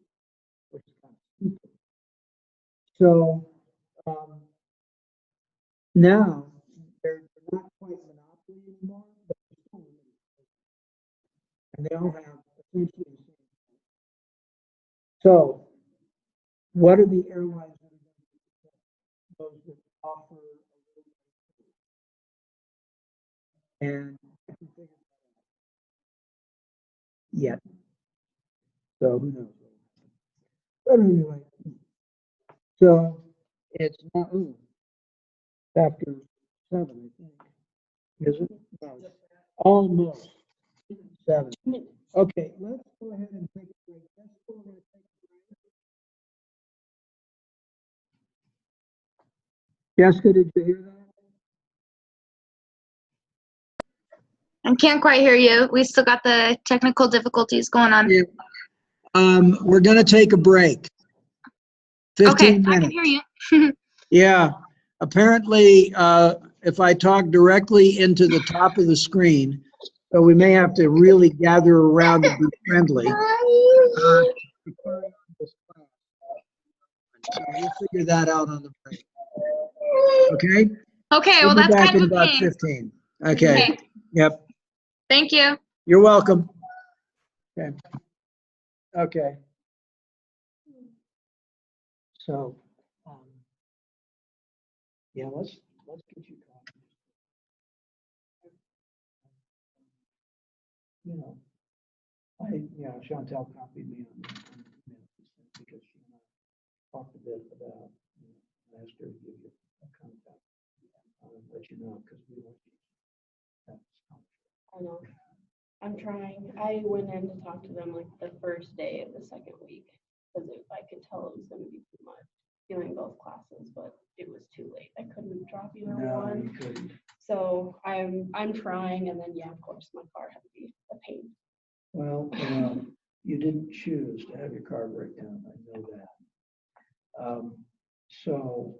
which is kind of stupid. So now they're not quite monopoly anymore, but they're still limited. And they all have essentially the same thing. So what are the airlines that are going to protect those that offer a little bit? And I can figure that out yet. So who knows? But anyway, so it's not after 7, I think. Is it? No. Almost 7. Okay, let's go ahead and take a break. Let's go ahead and take a break. Jessica, did you hear that? I can't quite hear you. We still got the technical difficulties going on. Yeah. We're gonna take a break. Okay, 15 I minutes. can hear you. Yeah, apparently, if I talk directly into the top of the screen, so we may have to really gather around and be friendly. So we'll figure that out on the break. Okay? Okay, We'll well, be that's back kind in of a about pain. 15. Okay. Okay, Yep. thank you. You're welcome. Okay. Okay. So, yeah, let's get you going. You know, Chantel copied me on the email because she and I talked a bit about, I asked her to give you a contact. I'll let you know because we want you to have this conversation. I know. I'm trying. I went in to talk to them like the first day of the second week because I could tell it was going to be too much doing both classes, but it was too late. I couldn't drop either No, one. you couldn't. So I'm trying, and then yeah, of course, my car had to be a pain. Well, you didn't choose to have your car break down. I know that. So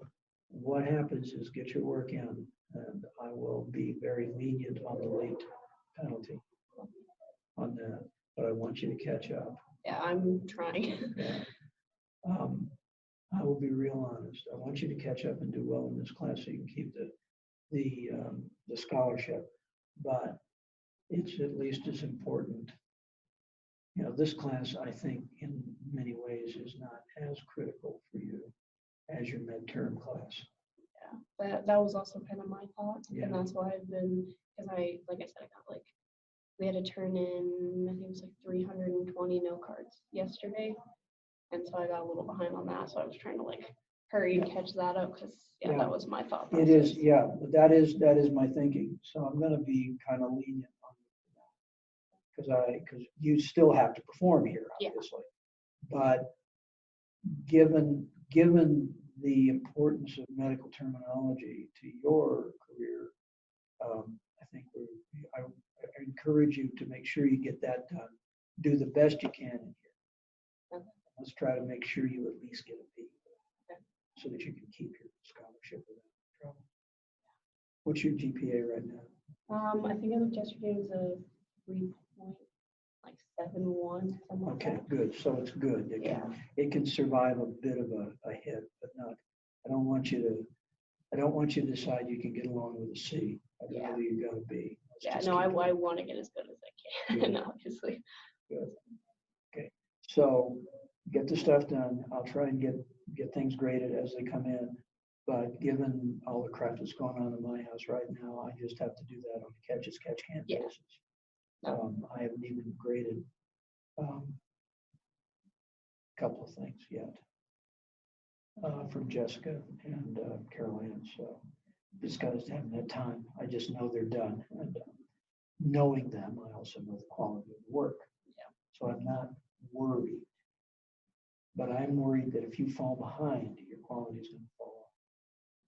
what happens is get your work in, and I will be very lenient on the late penalty on that, but I want you to catch up. Yeah, I'm trying. Yeah. I will be real honest. I want you to catch up and do well in this class so you can keep the scholarship, but it's at least as important. This class, I think, in many ways is not as critical for you as your midterm class. Yeah, that was also kind of my thought, Yeah. and that's why I've been, because like I said, I got we had to turn in, I think it was 320 no cards yesterday, and so I got a little behind on that, so I was trying to hurry and catch that up, because Yeah. that was my thought It is, process. yeah, but that is my thinking. So I'm gonna be kind of lenient on it because you still have to perform here, Yeah. obviously. But given the importance of medical terminology to your career, I think I encourage you to make sure you get that done. Do the best you can in here. Okay. Let's try to make sure you at least get a B, Okay. so that you can keep your scholarship without trouble. What's your GPA right now? I think I looked yesterday, it was a 3.71, something like Okay, that. good. So it's good. Yeah. It can survive a bit of a hit, but not. I don't want you to decide you can get along with a C. I'd Yeah. rather you got a B. Let's Yeah, just no, I keep it. want to get as good as I can, obviously. Good. Okay, so get the stuff done. I'll try and get things graded as they come in. But given all the crap that's going on in my house right now, I just have to do that on a catch-as-catch-can Yeah. basis. I haven't even graded a couple of things yet from Jessica and Carol Ann. So this guys haven't had time. I just know they're done. And knowing them, I also know the quality of the work. Yeah. So I'm not worried. But I'm worried that if you fall behind, your quality is going to fall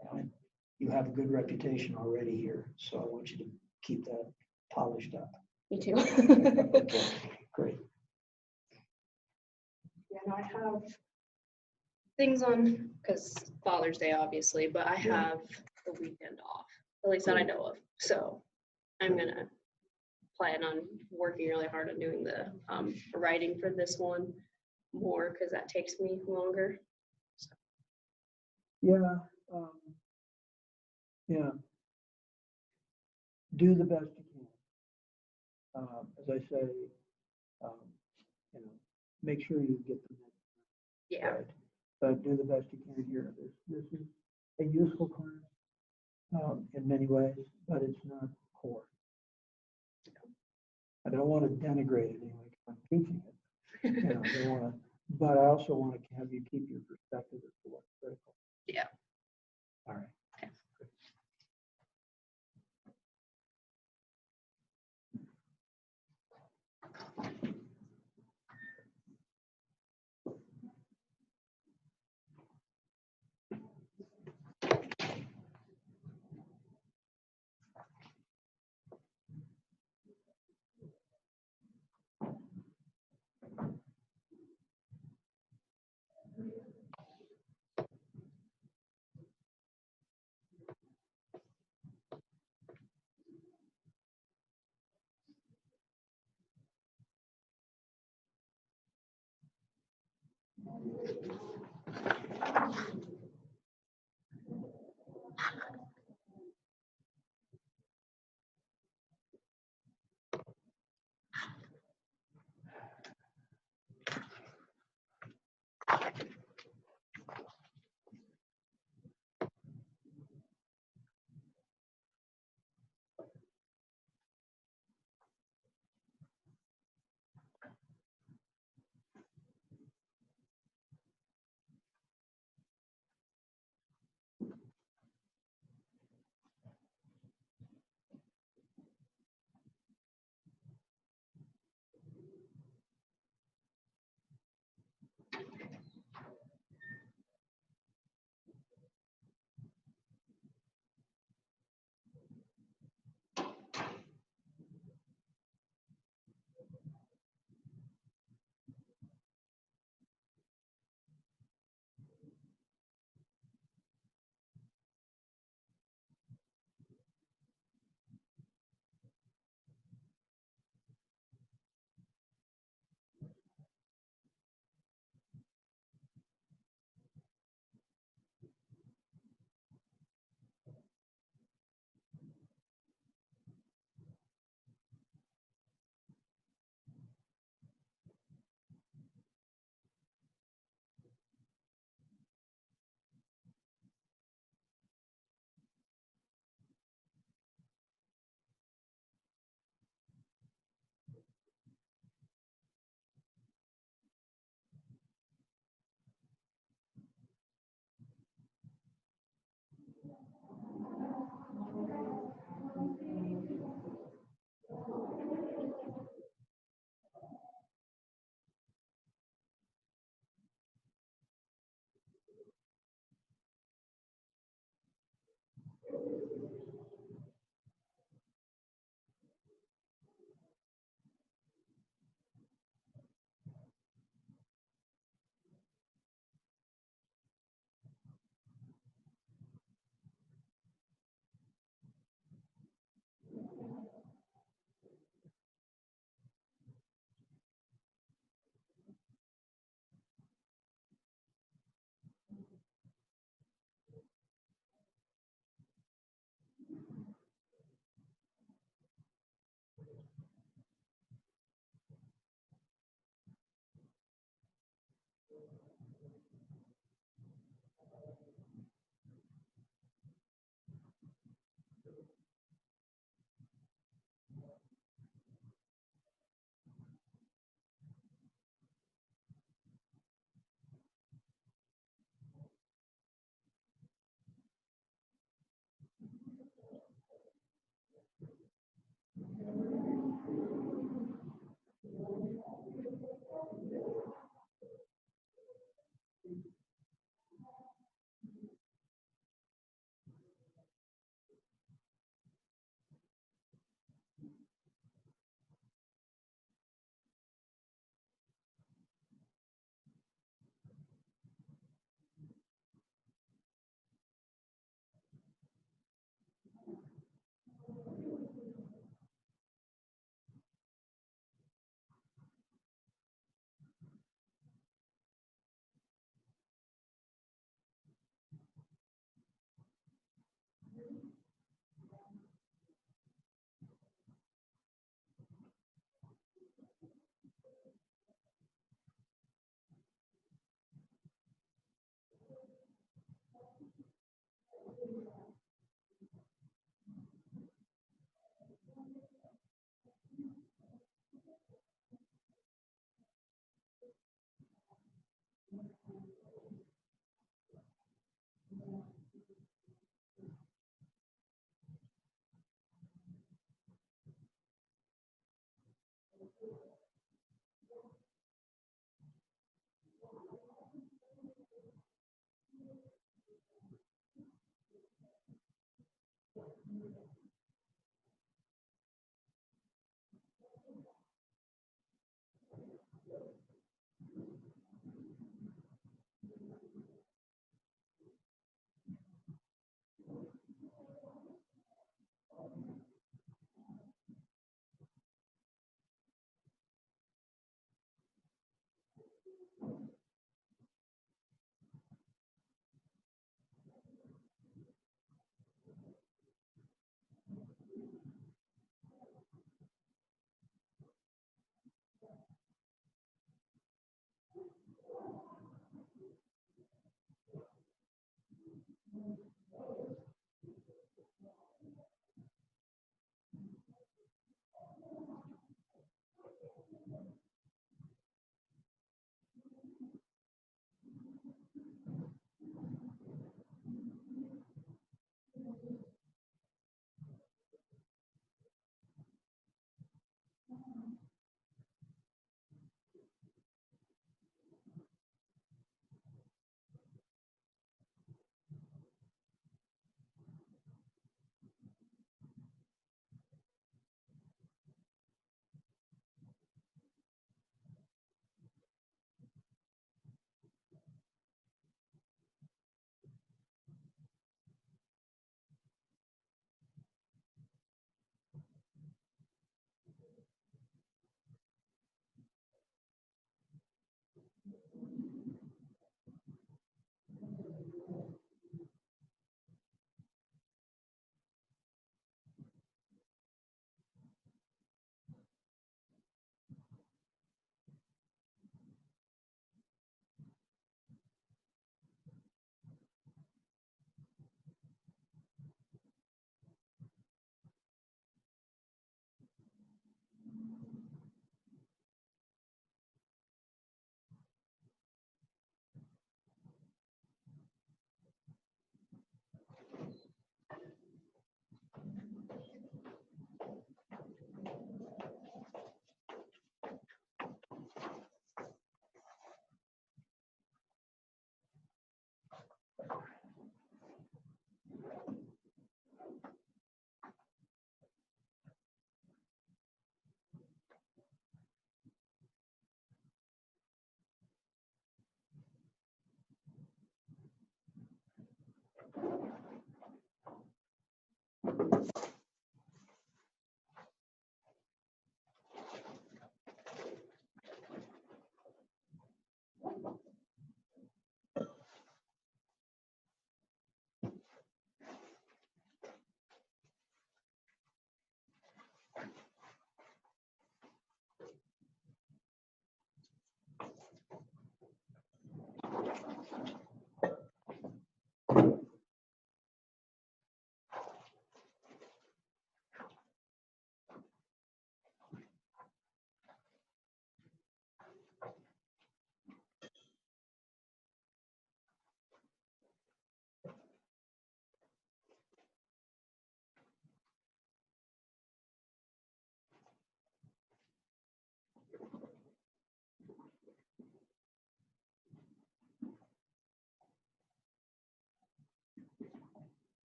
off. And you have a good reputation already here, so I want you to keep that polished up. Me too. Okay, great. Yeah, no, I have things on, because Father's Day, obviously, but I Yeah. have the weekend off, at least that I know of. So I'm gonna plan on working really hard on doing the writing for this one more, because that takes me longer. Yeah. Yeah. Do the best you can. As I say, make sure you get the next Yeah. right. But do the best you can here. This is a useful class in many ways, but it's not core. I don't want to denigrate it anyway, 'cause I'm teaching it. I don't want to, but I also want to have you keep your perspective as to what's critical. Yeah. All right.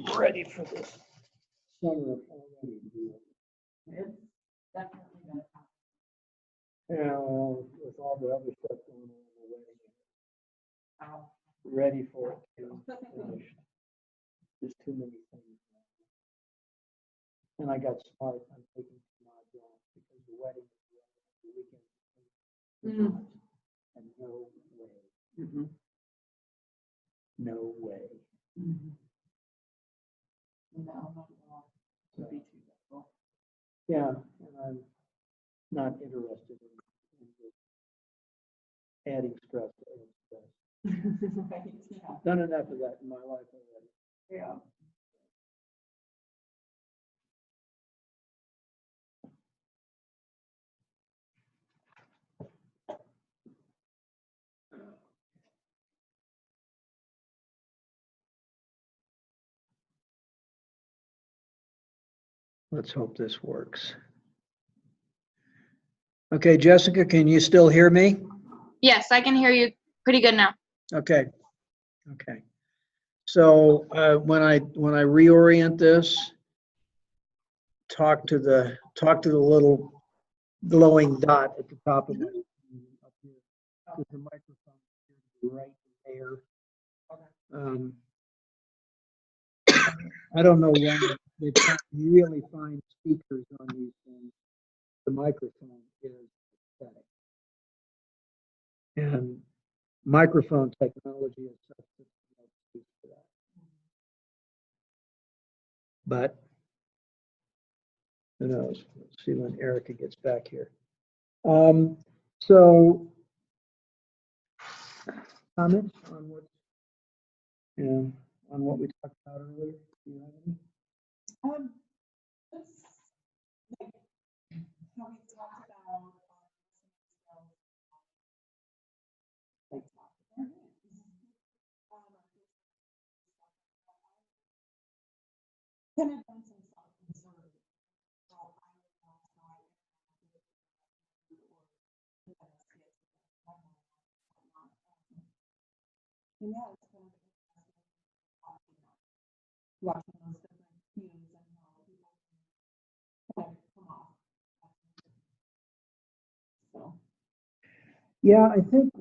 I'm ready for this summer already. It's definitely gonna happen. Yeah, well, with all the other stuff going on in the wedding, Ow. ready for it to finish. There's too many things. And I got smart. I'm taking tomorrow off because the wedding is the weekend. Mm. And no way. No way. No, not at all. Would be too difficult. Yeah, and I'm not interested in just adding stress to adding stress. Right, yeah. Done enough of that in my life already. Yeah. Let's hope this works. Okay, Jessica, can you still hear me? Yes, I can hear you pretty good now. Okay, okay. So when I reorient this, talk to the little glowing dot at the top of my screen up here. Because the microphone is right there. I don't know why they can't really find speakers on these things. The microphone is pathetic. And microphone technology is such that no excuse for that. But who knows? Let's see when Erica gets back here. So comments on what, on what we talked about earlier? Do you have any? Just like how we talked about kind of done some self-observing. How I would want how I interacted with people or the kids whatnot. And yeah, it's kind of interesting watching those different cues and how people kind of come off. So. Yeah, I think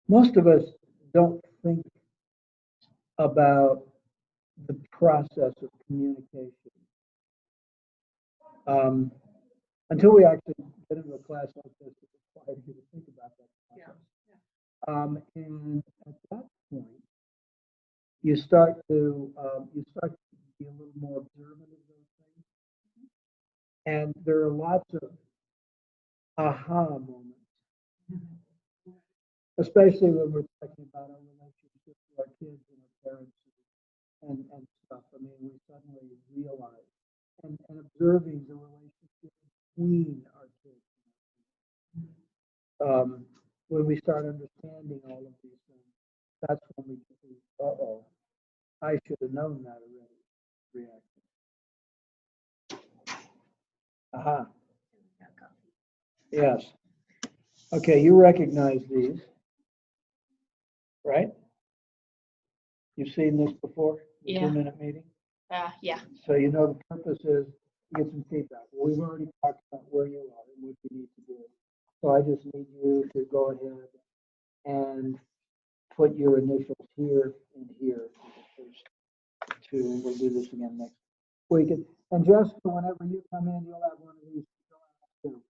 most of us don't think about the process of communication until we actually get into a class like this that requires you to think about that process. And at that point, you start to be a little more observant of those things. And there are lots of aha moments, especially when we're talking about our relationship with our kids and our parents and stuff. I mean, we suddenly realize and observing the relationship between our kids. When we start understanding all of these things, that's when we get the, uh-oh, I should have known that already reaction. Aha. Yes. Okay, you recognize these, right? You've seen this before? The Yeah. 2-minute meeting? Yeah. So you know the purpose is to get some feedback. Well, we've already talked about where you are and what you need to do. So I just need you to go ahead and put your initials here and here for the first two, and we'll do this again next week. And Jessica, whenever you come in, you'll have one of these to fill out too.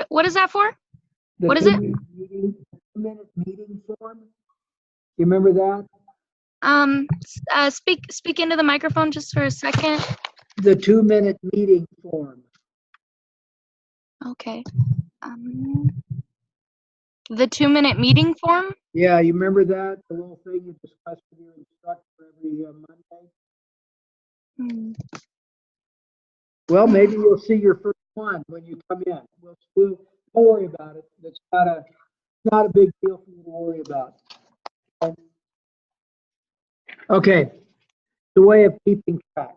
What is that for? The What is it? 2-minute meeting form. You remember that? Speak into the microphone just for a second. The 2-minute meeting form. Okay. The 2-minute meeting form? Yeah, you remember that? The little thing you discussed with your instructor every Monday? Hmm. Well, maybe you'll see your first one when you come in. Don't worry about it. It's not a big deal for you to worry about. Okay, the way of keeping track.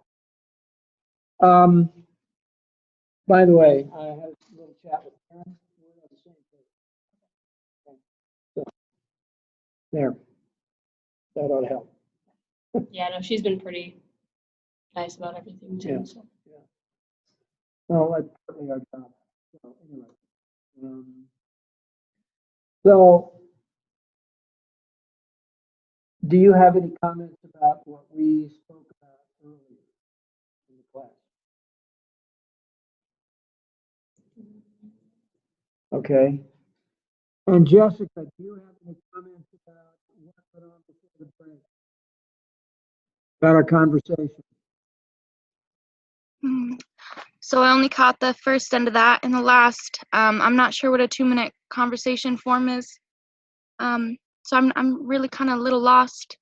By the way, I had a little chat with Karen. We're on the same page. Okay. There. That ought to help. Yeah, no, she's been pretty nice about everything Yeah. too. So. Well, that's certainly our job. So, anyway. So, do you have any comments about what we spoke about earlier in the class? Okay. And Jessica, do you have any comments about what went on before the break? About our conversation? So I only caught the first end of that and the last. I'm not sure what a 2-minute conversation form is. So I'm really kind of a little lost.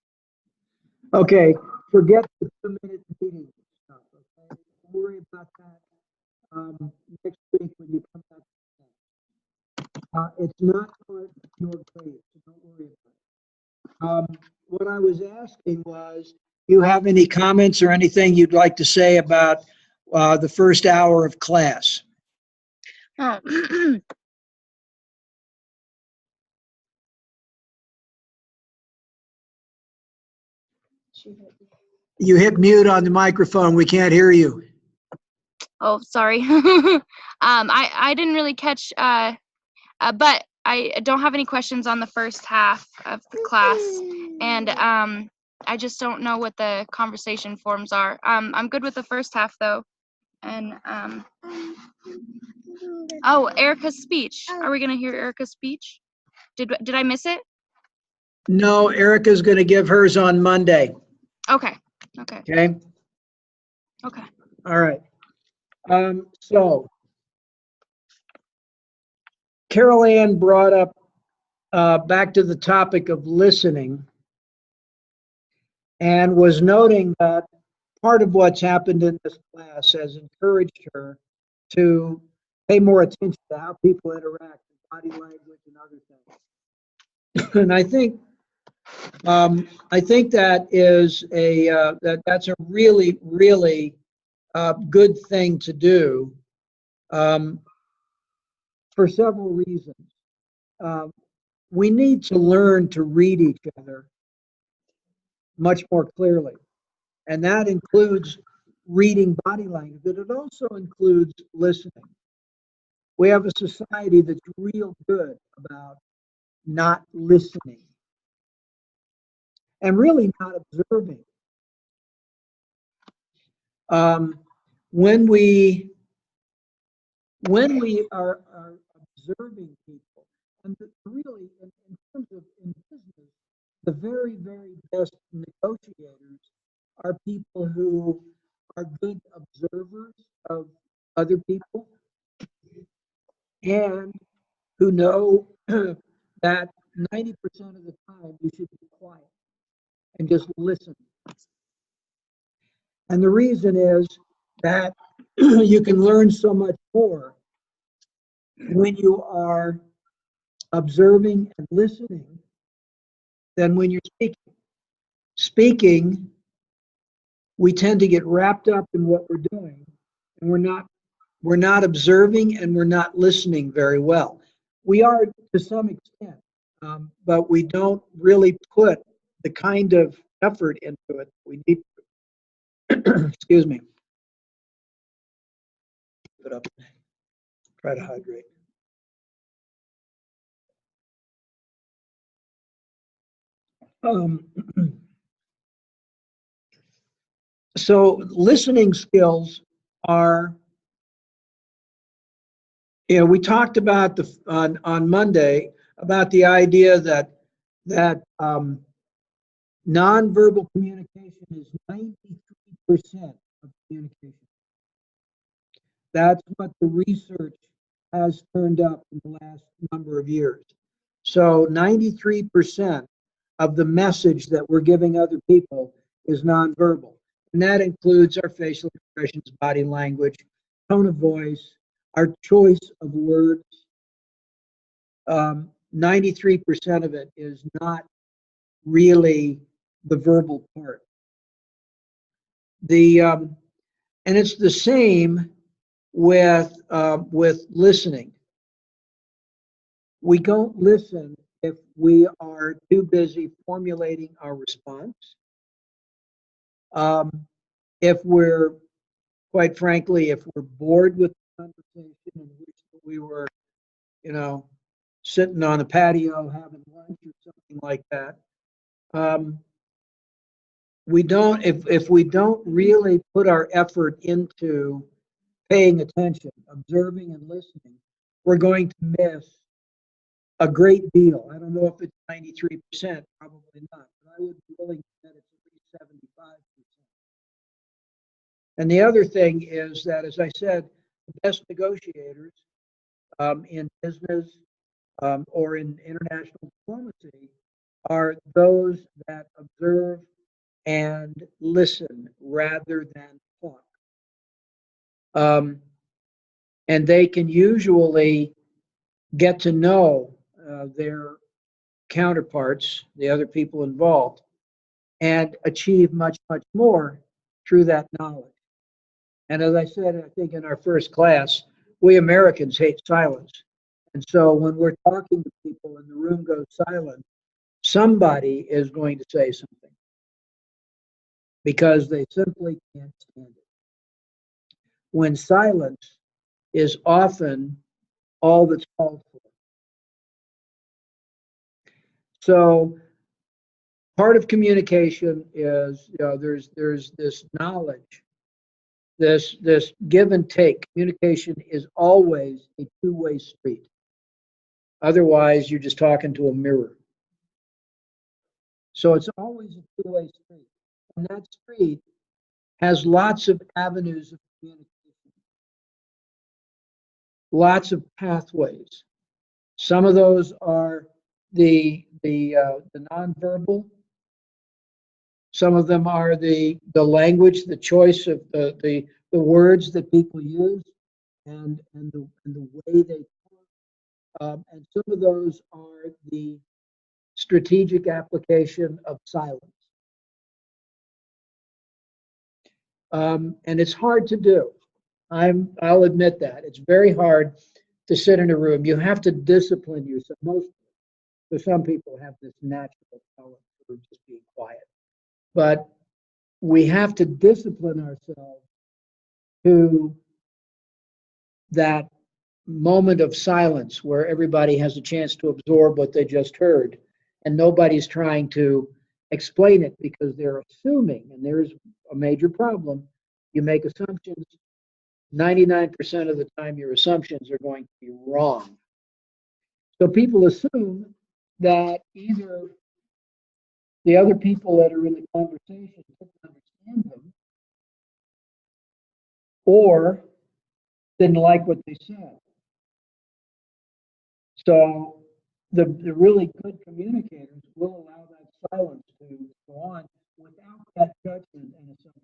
Okay, forget the 2-minute meeting stuff, okay? Don't worry about that next week when you come back. It's not part of your grade, so don't worry about it. What I was asking was, do you have any comments or anything you'd like to say about the first hour of class? Oh. You hit mute on the microphone. We can't hear you. Oh, sorry. I didn't really catch, but I don't have any questions on the first half of the class, and I just don't know what the conversation forms are. I'm good with the first half though, and oh, Erica's speech. Are we gonna hear Erica's speech? Did I miss it? No, Erica's going to give hers on Monday. Okay. Okay. Okay. All right. So Carol Ann brought up back to the topic of listening and was noting that part of what's happened in this class has encouraged her to pay more attention to how people interact, body language and other things. And I think that is that's a really, really good thing to do for several reasons. We need to learn to read each other much more clearly. And that includes reading body language, but it also includes listening. We have a society that's real good about not listening and really not observing. When we are observing people, and really in terms of in business, the very, very best negotiators are people who are good observers of other people and who know that 90% of the time you should be quiet and just listen. And the reason is that you can learn so much more when you are observing and listening than when you're speaking. Speaking, we tend to get wrapped up in what we're doing, and we're not observing and we're not listening very well. We are to some extent, but we don't really put the kind of effort into it we need to. Excuse me. Put up. Try to hydrate. So listening skills are, we talked about on Monday about the idea that nonverbal communication is 93% of communication. That's what the research has turned up in the last number of years. So 93% of the message that we're giving other people is nonverbal. And that includes our facial expressions, body language, tone of voice, our choice of words. 93% of it is not really the verbal part. And it's the same with listening. We don't listen if we are too busy formulating our response. If we're, quite frankly, if we're bored with the conversation and wish that we were, you know, sitting on the patio having lunch or something like that. We don't, if we don't really put our effort into paying attention, observing and listening, we're going to miss a great deal. I don't know if it's 93%, probably not, but I would be willing to bet it's at least 75%. And the other thing is that, as I said, the best negotiators in business or in international diplomacy are those that observe and listen rather than talk. And they can usually get to know their counterparts, the other people involved, and achieve much, much more through that knowledge. And as I said, I think in our first class, we Americans hate silence. And so when we're talking to people and the room goes silent, somebody is going to say something because they simply can't stand it. When silence is often all that's called for. So part of communication is, you know, there's this knowledge, this give and take. Communication is always a two-way street. Otherwise, you're just talking to a mirror. So it's always a two-way street. And that street has lots of avenues of communication, lots of pathways. Some of those are the nonverbal. Some of them are the language, the choice of the words that people use, and the way they talk. And some of those are the strategic application of silence. And it's hard to do. I'll admit that. It's very hard to sit in a room. You have to discipline yourself. So some people have this natural talent for just being quiet. But we have to discipline ourselves to that moment of silence where everybody has a chance to absorb what they just heard. And nobody's trying to explain it because they're assuming, and there's a major problem. You make assumptions. 99% of the time, your assumptions are going to be wrong. So people assume that either the other people that are in the conversation didn't understand them or didn't like what they said. So the really good communicators will allow that silence to go on without that judgment and assumption,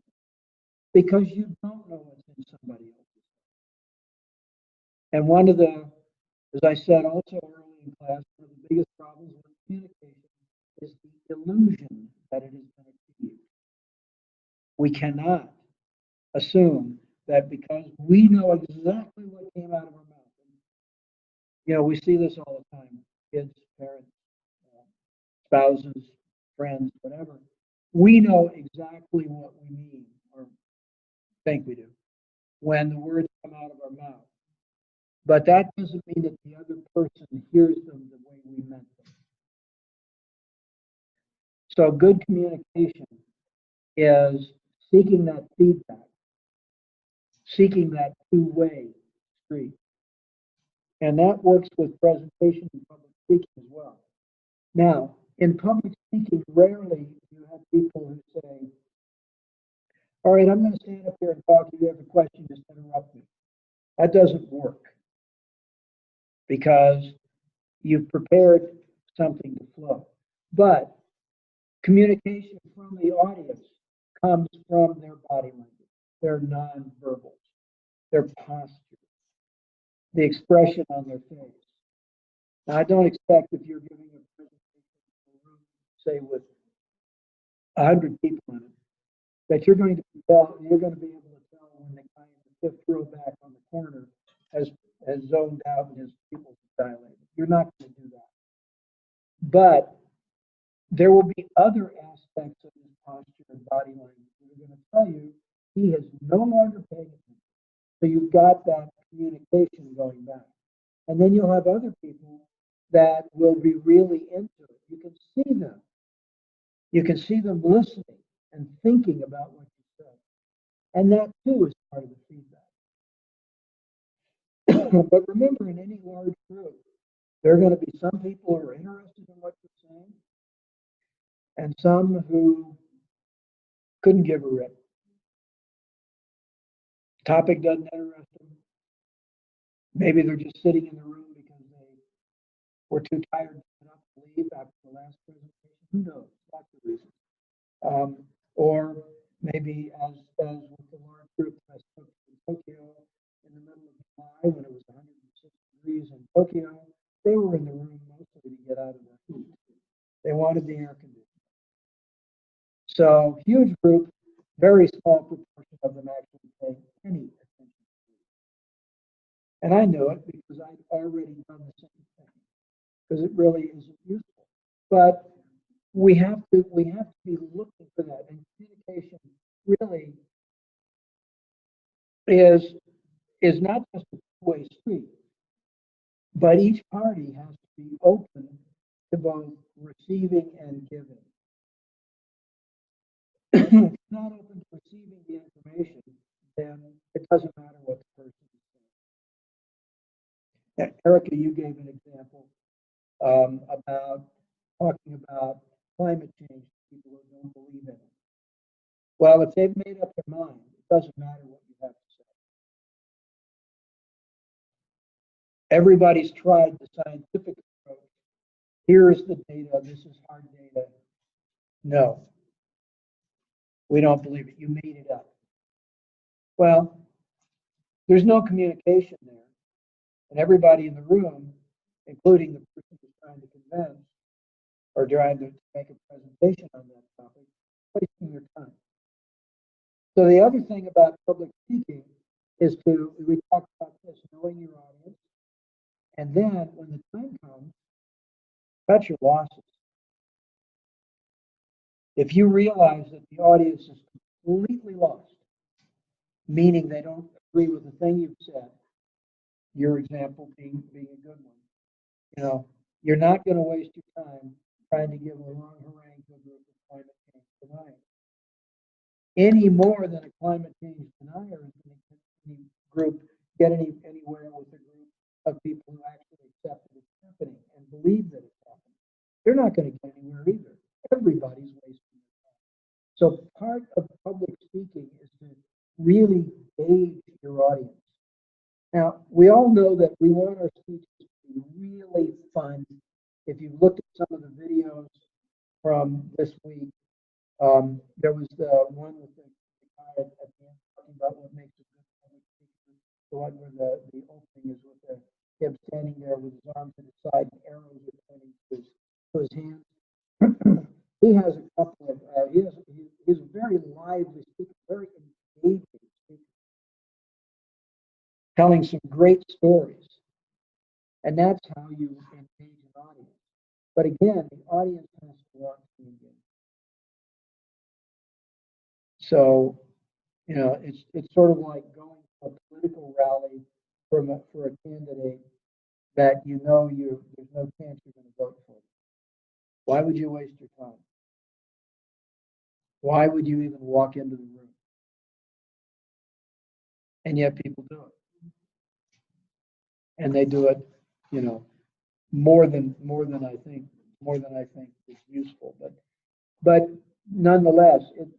because you don't know what's in somebody else's. And one of the, as I said also early in class, one of the biggest problems with communication is the illusion that it has been achieved. We cannot assume that because we know exactly what came out of our mouth. You know, we see this all the time, kids, parents, spouses, friends, whatever. We know exactly what we mean, or think we do, when the words come out of our mouth. But that doesn't mean that the other person hears them the way we meant them. So good communication is seeking that feedback, seeking that two-way street. And that works with presentation and public speaking as well. Now, in public speaking, rarely you have people who say, all right, I'm going to stand up here and talk. If you have a question, just interrupt me. That doesn't work because you've prepared something to flow. But communication from the audience comes from their body language, their nonverbals, their posture, the expression on their face. Now, I don't expect if you're giving a presentation in a room, say with 100 people in it, that you're going to be able to tell when the guy in the fifth row back on the corner has zoned out and his pupils are dilated. You're not going to do that. But there will be other aspects of his posture and body language that are going to tell you he is no longer paying attention. So you've got that communication going back. And then you'll have other people that will be really into it. You can see them. You can see them listening and thinking about what you said. And that too is part of the feedback. But remember, in any large group, there are going to be some people who are interested in what you're saying and some who couldn't give a rip. Topic doesn't interest them. Maybe they're just sitting in the room because they were too tired to get up and leave after the last presentation. Who knows? Lots of reasons. Or maybe as with the large group I spoke to in Tokyo in the middle of July when it was 106 degrees in Tokyo, they were in the room mostly to get out of the heat. They wanted the air conditioning. So huge group, very small proportion of them actually pay any attention to it. And I knew it because I'd already done the same thing, because it really isn't useful. But we have to be looking for that. And communication really is not just a two-way street, but each party has to be open to both receiving and giving. If you're not open to receiving the information, then it doesn't matter what the person is saying. Now, Erica, you gave an example about talking about climate change to people who don't believe in it. Well, if they've made up their mind, it doesn't matter what you have to say. Everybody's tried the scientific approach. Here is the data. This is hard data. No, we don't believe it. You made it up. Well, there's no communication there. And everybody in the room, including the person who's trying to convince or trying to make a presentation on that topic, wasting their time. So the other thing about public speaking is we talk about this, knowing your audience, and then when the time comes, cut your losses. If you realize that the audience is completely lost, meaning they don't agree with the thing you've said, your example being a good one, you're not going to waste your time trying to give a long harangue to a group of climate change deniers. Any more than a climate change denier is going to any group get anywhere with a group of people who actually accept that it's happening and believe that it's happening. They're not going to get anywhere either. Everybody's wasting their time. So part of public speaking is to really gauge your audience. Now, we all know that we want our speeches to be really fun. If you've looked at some of the videos from this week, there was the one with the guy at the end talking about what makes a good public speaker. The one where the opening is with him standing there with his arms to the side and arrows are pointing to his hands. He has a couple of, he's a very lively speaker, very engaging speaker, telling some great stories. And that's how you engage an audience. But again, the audience has to want to engage. So, it's sort of like going to a political rally for a candidate that there's no chance you're going to vote for. Why would you waste your time? Why would you even walk into the room? And yet people do it. And they do it, more than I think is useful. But nonetheless, it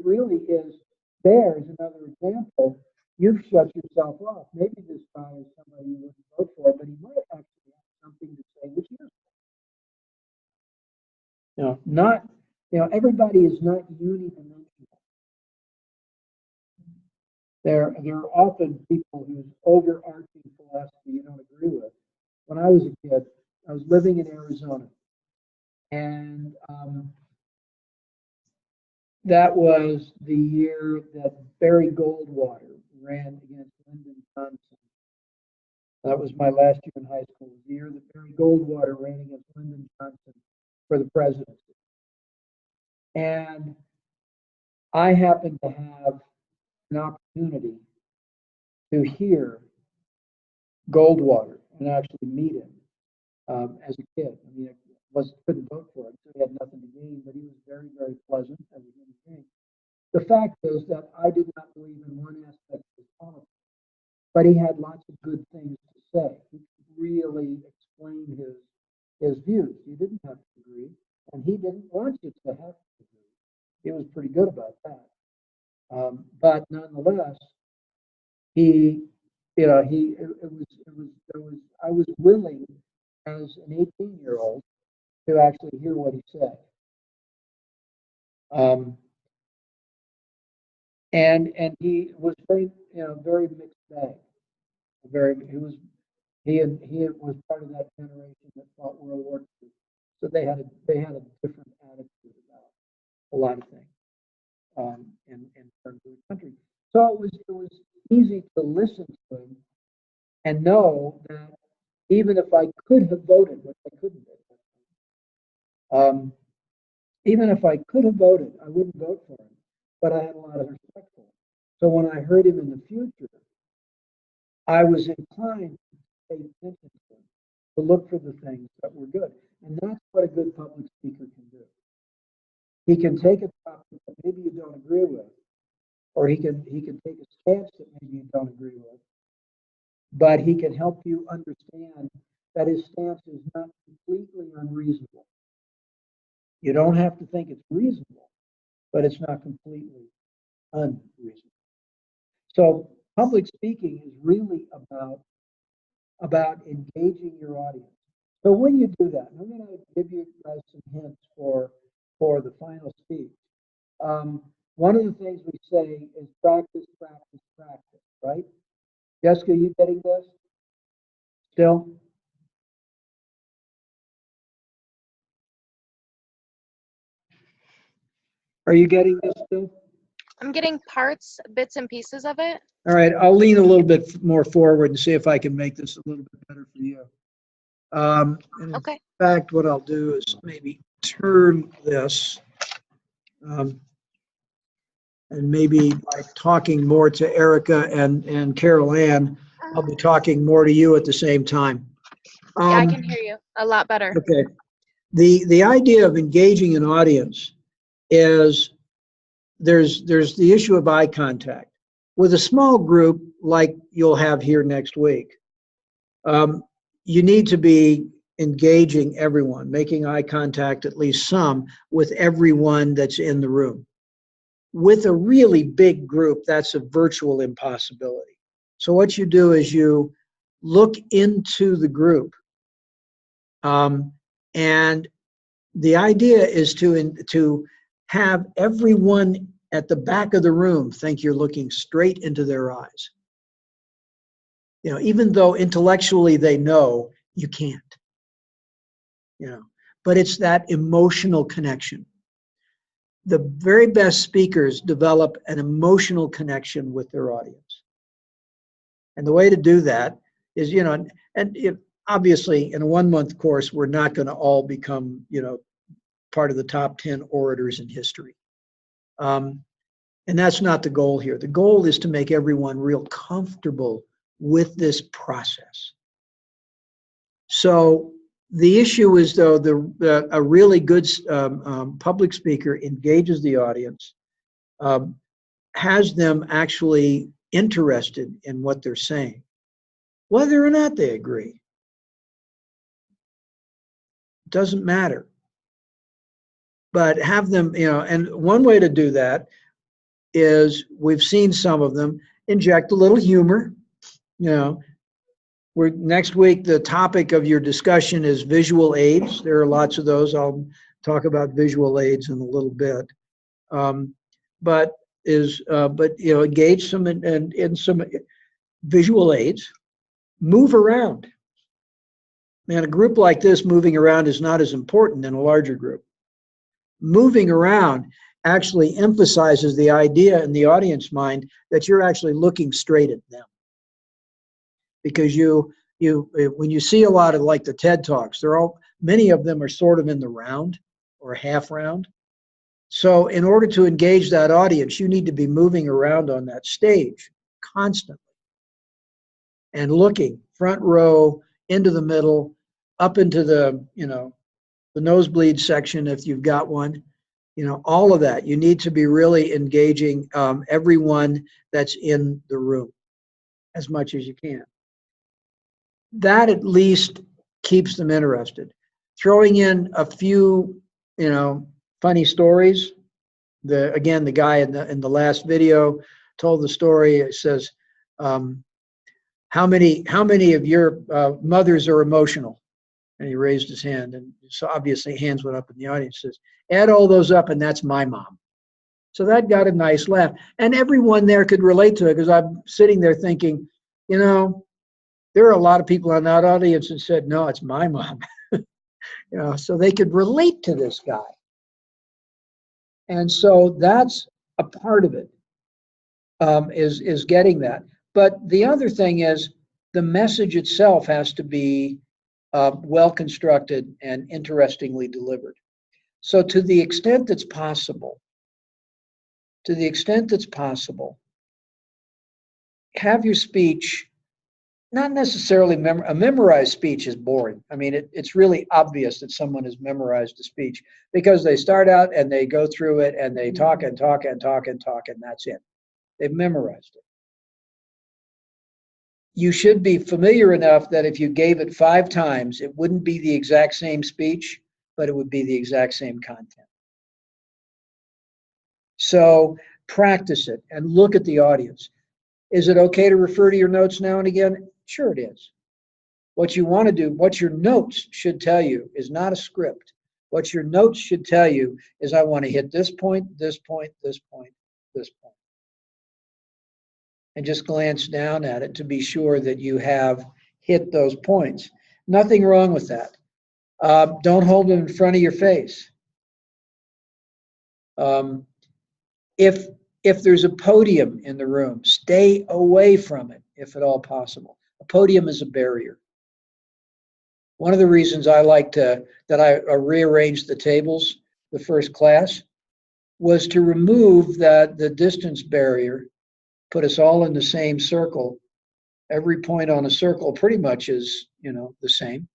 really is. There's another example. You've shut yourself off. Maybe this guy is somebody you wouldn't vote for, but he might actually have something to say which is useful. Everybody is not unidimensional. There are often people whose overarching philosophy you don't agree with. When I was a kid, I was living in Arizona, and that was the year that Barry Goldwater ran against Lyndon Johnson. That was my last year in high school. The year that Barry Goldwater ran against Lyndon Johnson for the presidency. And I happened to have an opportunity to hear Goldwater and actually meet him as a kid. I mean, couldn't vote for him, so he had nothing to gain, but he was very, very pleasant as a human being. The fact is that I did not believe in one aspect of his politics, but he had lots of good things to say. He really explained his views. You didn't have to agree, and he didn't want you to have to agree. He was pretty good about that. But nonetheless, I was willing as an 18-year-old to actually hear what he said. And he was very, very mixed bag. He was part of that generation that fought World War II. So they had a different attitude about a lot of things in terms of the country. So it was easy to listen to him and know that even if I could have voted, which I couldn't have, even if I could have voted, I wouldn't vote for him. But I had a lot of respect for him. So when I heard him in the future, I was inclined to pay attention to him, to look for the things that were good. And that's what a good public speaker can do. He can take a topic that maybe you don't agree with, or he can take a stance that maybe you don't agree with, but he can help you understand that his stance is not completely unreasonable. You don't have to think it's reasonable, but it's not completely unreasonable. So public speaking is really about engaging your audience. So when you do that, and I'm going to give you guys some hints for the final speech. One of the things we say is practice, practice, practice, right? Jessica, you getting this? Still? Are you getting this still? I'm getting bits and pieces of it. All right, I'll lean a little bit more forward and see if I can make this a little bit better for you. And in Okay. fact, what I'll do is maybe turn this, and maybe by talking more to Erica and Carol Ann, I'll be talking more to you at the same time. Yeah, I can hear you a lot better. Okay. The idea of engaging an audience is there's the issue of eye contact. With a small group like you'll have here next week, you need to be engaging everyone, making eye contact, at least some, with everyone that's in the room. With a really big group, that's a virtual impossibility. So what you do is you look into the group, and the idea is to have everyone at the back of the room think you're looking straight into their eyes. Even though intellectually they know you can't. But it's that emotional connection. The very best speakers develop an emotional connection with their audience. And the way to do that is, obviously in a 1-month course, we're not going to all become, part of the top 10 orators in history. And that's not the goal here. The goal is to make everyone real comfortable with this process. So the issue is, though, a really good public speaker engages the audience, has them actually interested in what they're saying, whether or not they agree. Doesn't matter. But have them, and one way to do that is, we've seen some of them inject a little humor. Next week, the topic of your discussion is visual aids. There are lots of those. I'll talk about visual aids in a little bit. But engage some in some visual aids. Move around. Man, a group like this, moving around is not as important in a larger group. Moving around actually emphasizes the idea in the audience mind that you're actually looking straight at them. Because when you see a lot of like the TED Talks, Many of them are sort of in the round or half round. So in order to engage that audience, you need to be moving around on that stage constantly and looking front row, into the middle, up into the, the nosebleed section if you've got one, all of that. You need to be really engaging everyone that's in the room as much as you can. That at least keeps them interested. Throwing in a few, funny stories. Again, the guy in the last video told the story. It says, how many of your mothers are emotional? And he raised his hand, and so obviously hands went up in the audience. Says, add all those up, and that's my mom. So that got a nice laugh, and everyone there could relate to it, because I'm sitting there thinking, there are a lot of people in that audience that said, no, it's my mom. So they could relate to this guy. And so that's a part of it, is getting that. But the other thing is the message itself has to be well constructed and interestingly delivered. So to the extent that's possible, have your speech, not necessarily a memorized speech is boring. I mean, it's really obvious that someone has memorized a speech, because they start out and they go through it and they talk and talk and talk and talk, and that's it. They've memorized it. You should be familiar enough that if you gave it 5 times, it wouldn't be the exact same speech, but it would be the exact same content. So practice it and look at the audience. Is it okay to refer to your notes now and again? Sure it is. What you want to do, what your notes should tell you, is not a script. What your notes should tell you is, I want to hit this point, this point, this point, this point. And just glance down at it to be sure that you have hit those points. Nothing wrong with that. Don't hold them in front of your face. If there's a podium in the room, stay away from it if at all possible. A podium is a barrier. One of the reasons I rearranged the tables the first class was to remove the distance barrier, put us all in the same circle. Every point on a circle pretty much is, the same.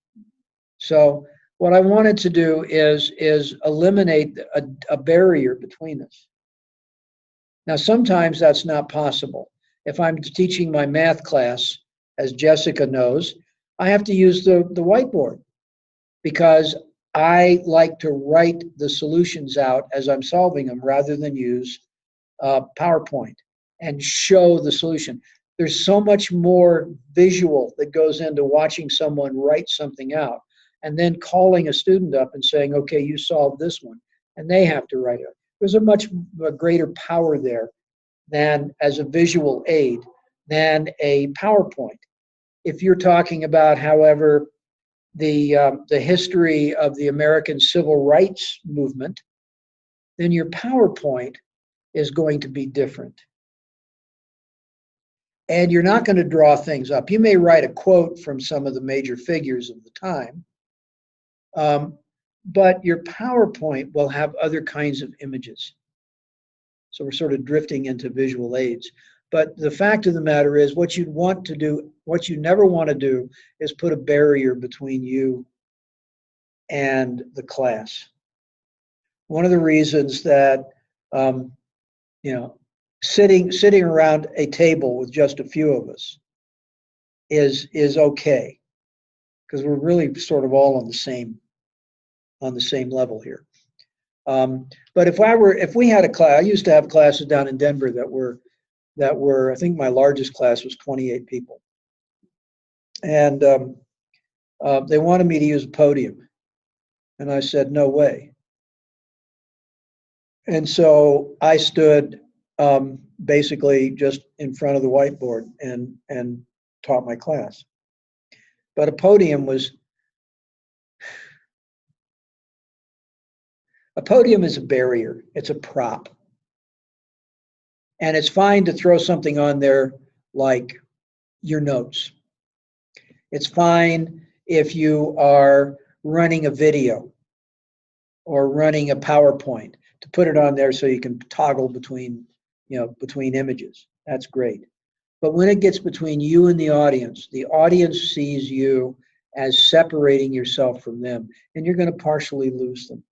So what I wanted to do is eliminate a barrier between us. Now, sometimes that's not possible. If I'm teaching my math class, as Jessica knows, I have to use the whiteboard, because I like to write the solutions out as I'm solving them rather than use PowerPoint and show the solution. There's so much more visual that goes into watching someone write something out and then calling a student up and saying, okay, you solved this one, and they have to write it. There's a much greater power there than as a visual aid than a PowerPoint. If you're talking about, however, the history of the American Civil Rights Movement, then your PowerPoint is going to be different. And you're not going to draw things up. You may write a quote from some of the major figures of the time, but your PowerPoint will have other kinds of images. So we're sort of drifting into visual aids. But the fact of the matter is, what you never want to do is put a barrier between you and the class. One of the reasons that, sitting around a table with just a few of us is okay, because we're really sort of all on the same level here. But if we had a class, I used to have classes down in Denver that were, I think my largest class was 28 people. And they wanted me to use a podium. And I said, no way. And so I stood basically just in front of the whiteboard and taught my class. But a podium is a barrier. It's a prop. And it's fine to throw something on there like your notes. It's fine if you are running a video or running a PowerPoint to put it on there so you can toggle between, between images. That's great. But when it gets between you and the audience sees you as separating yourself from them, and you're going to partially lose them.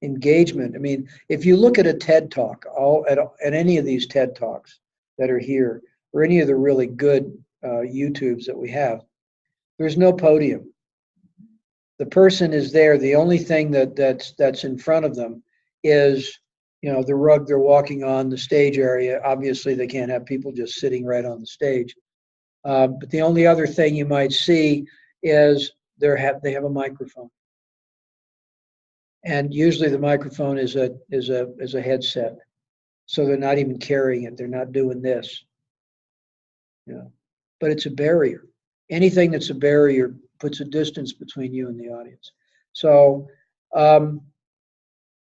Engagement. I mean, if you look at a TED Talk, at any of these TED Talks that are here, or any of the really good YouTubes that we have, there's no podium. The person is there. The only thing that's in front of them is, the rug they're walking on, the stage area. Obviously, they can't have people just sitting right on the stage. But the only other thing you might see is they have a microphone, and usually the microphone is a headset, so they're not even carrying it. They're not doing this. But it's a barrier. Anything that's a barrier puts a distance between you and the audience. So,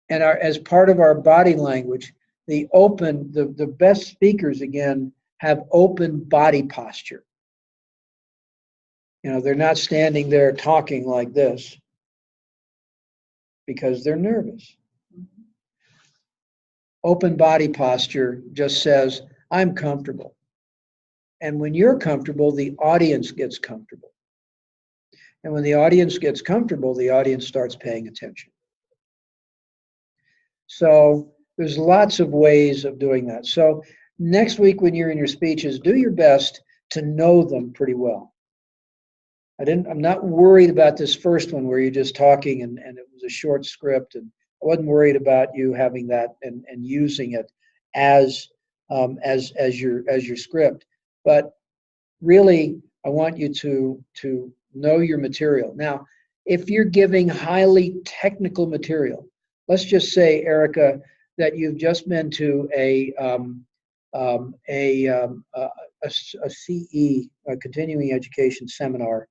as part of our body language, the best speakers, again, have open body posture. They're not standing there talking like this because they're nervous. Open body posture just says, I'm comfortable. And when you're comfortable, the audience gets comfortable. And when the audience gets comfortable, the audience starts paying attention. So there's lots of ways of doing that. So next week when you're in your speeches, do your best to know them pretty well. I'm not worried about this first one where you're just talking and it was a short script, and I wasn't worried about you having that and using it as your script. But really, I want you to know your material. Now, if you're giving highly technical material, let's just say, Erica, that you've just been to a CE, a continuing education seminar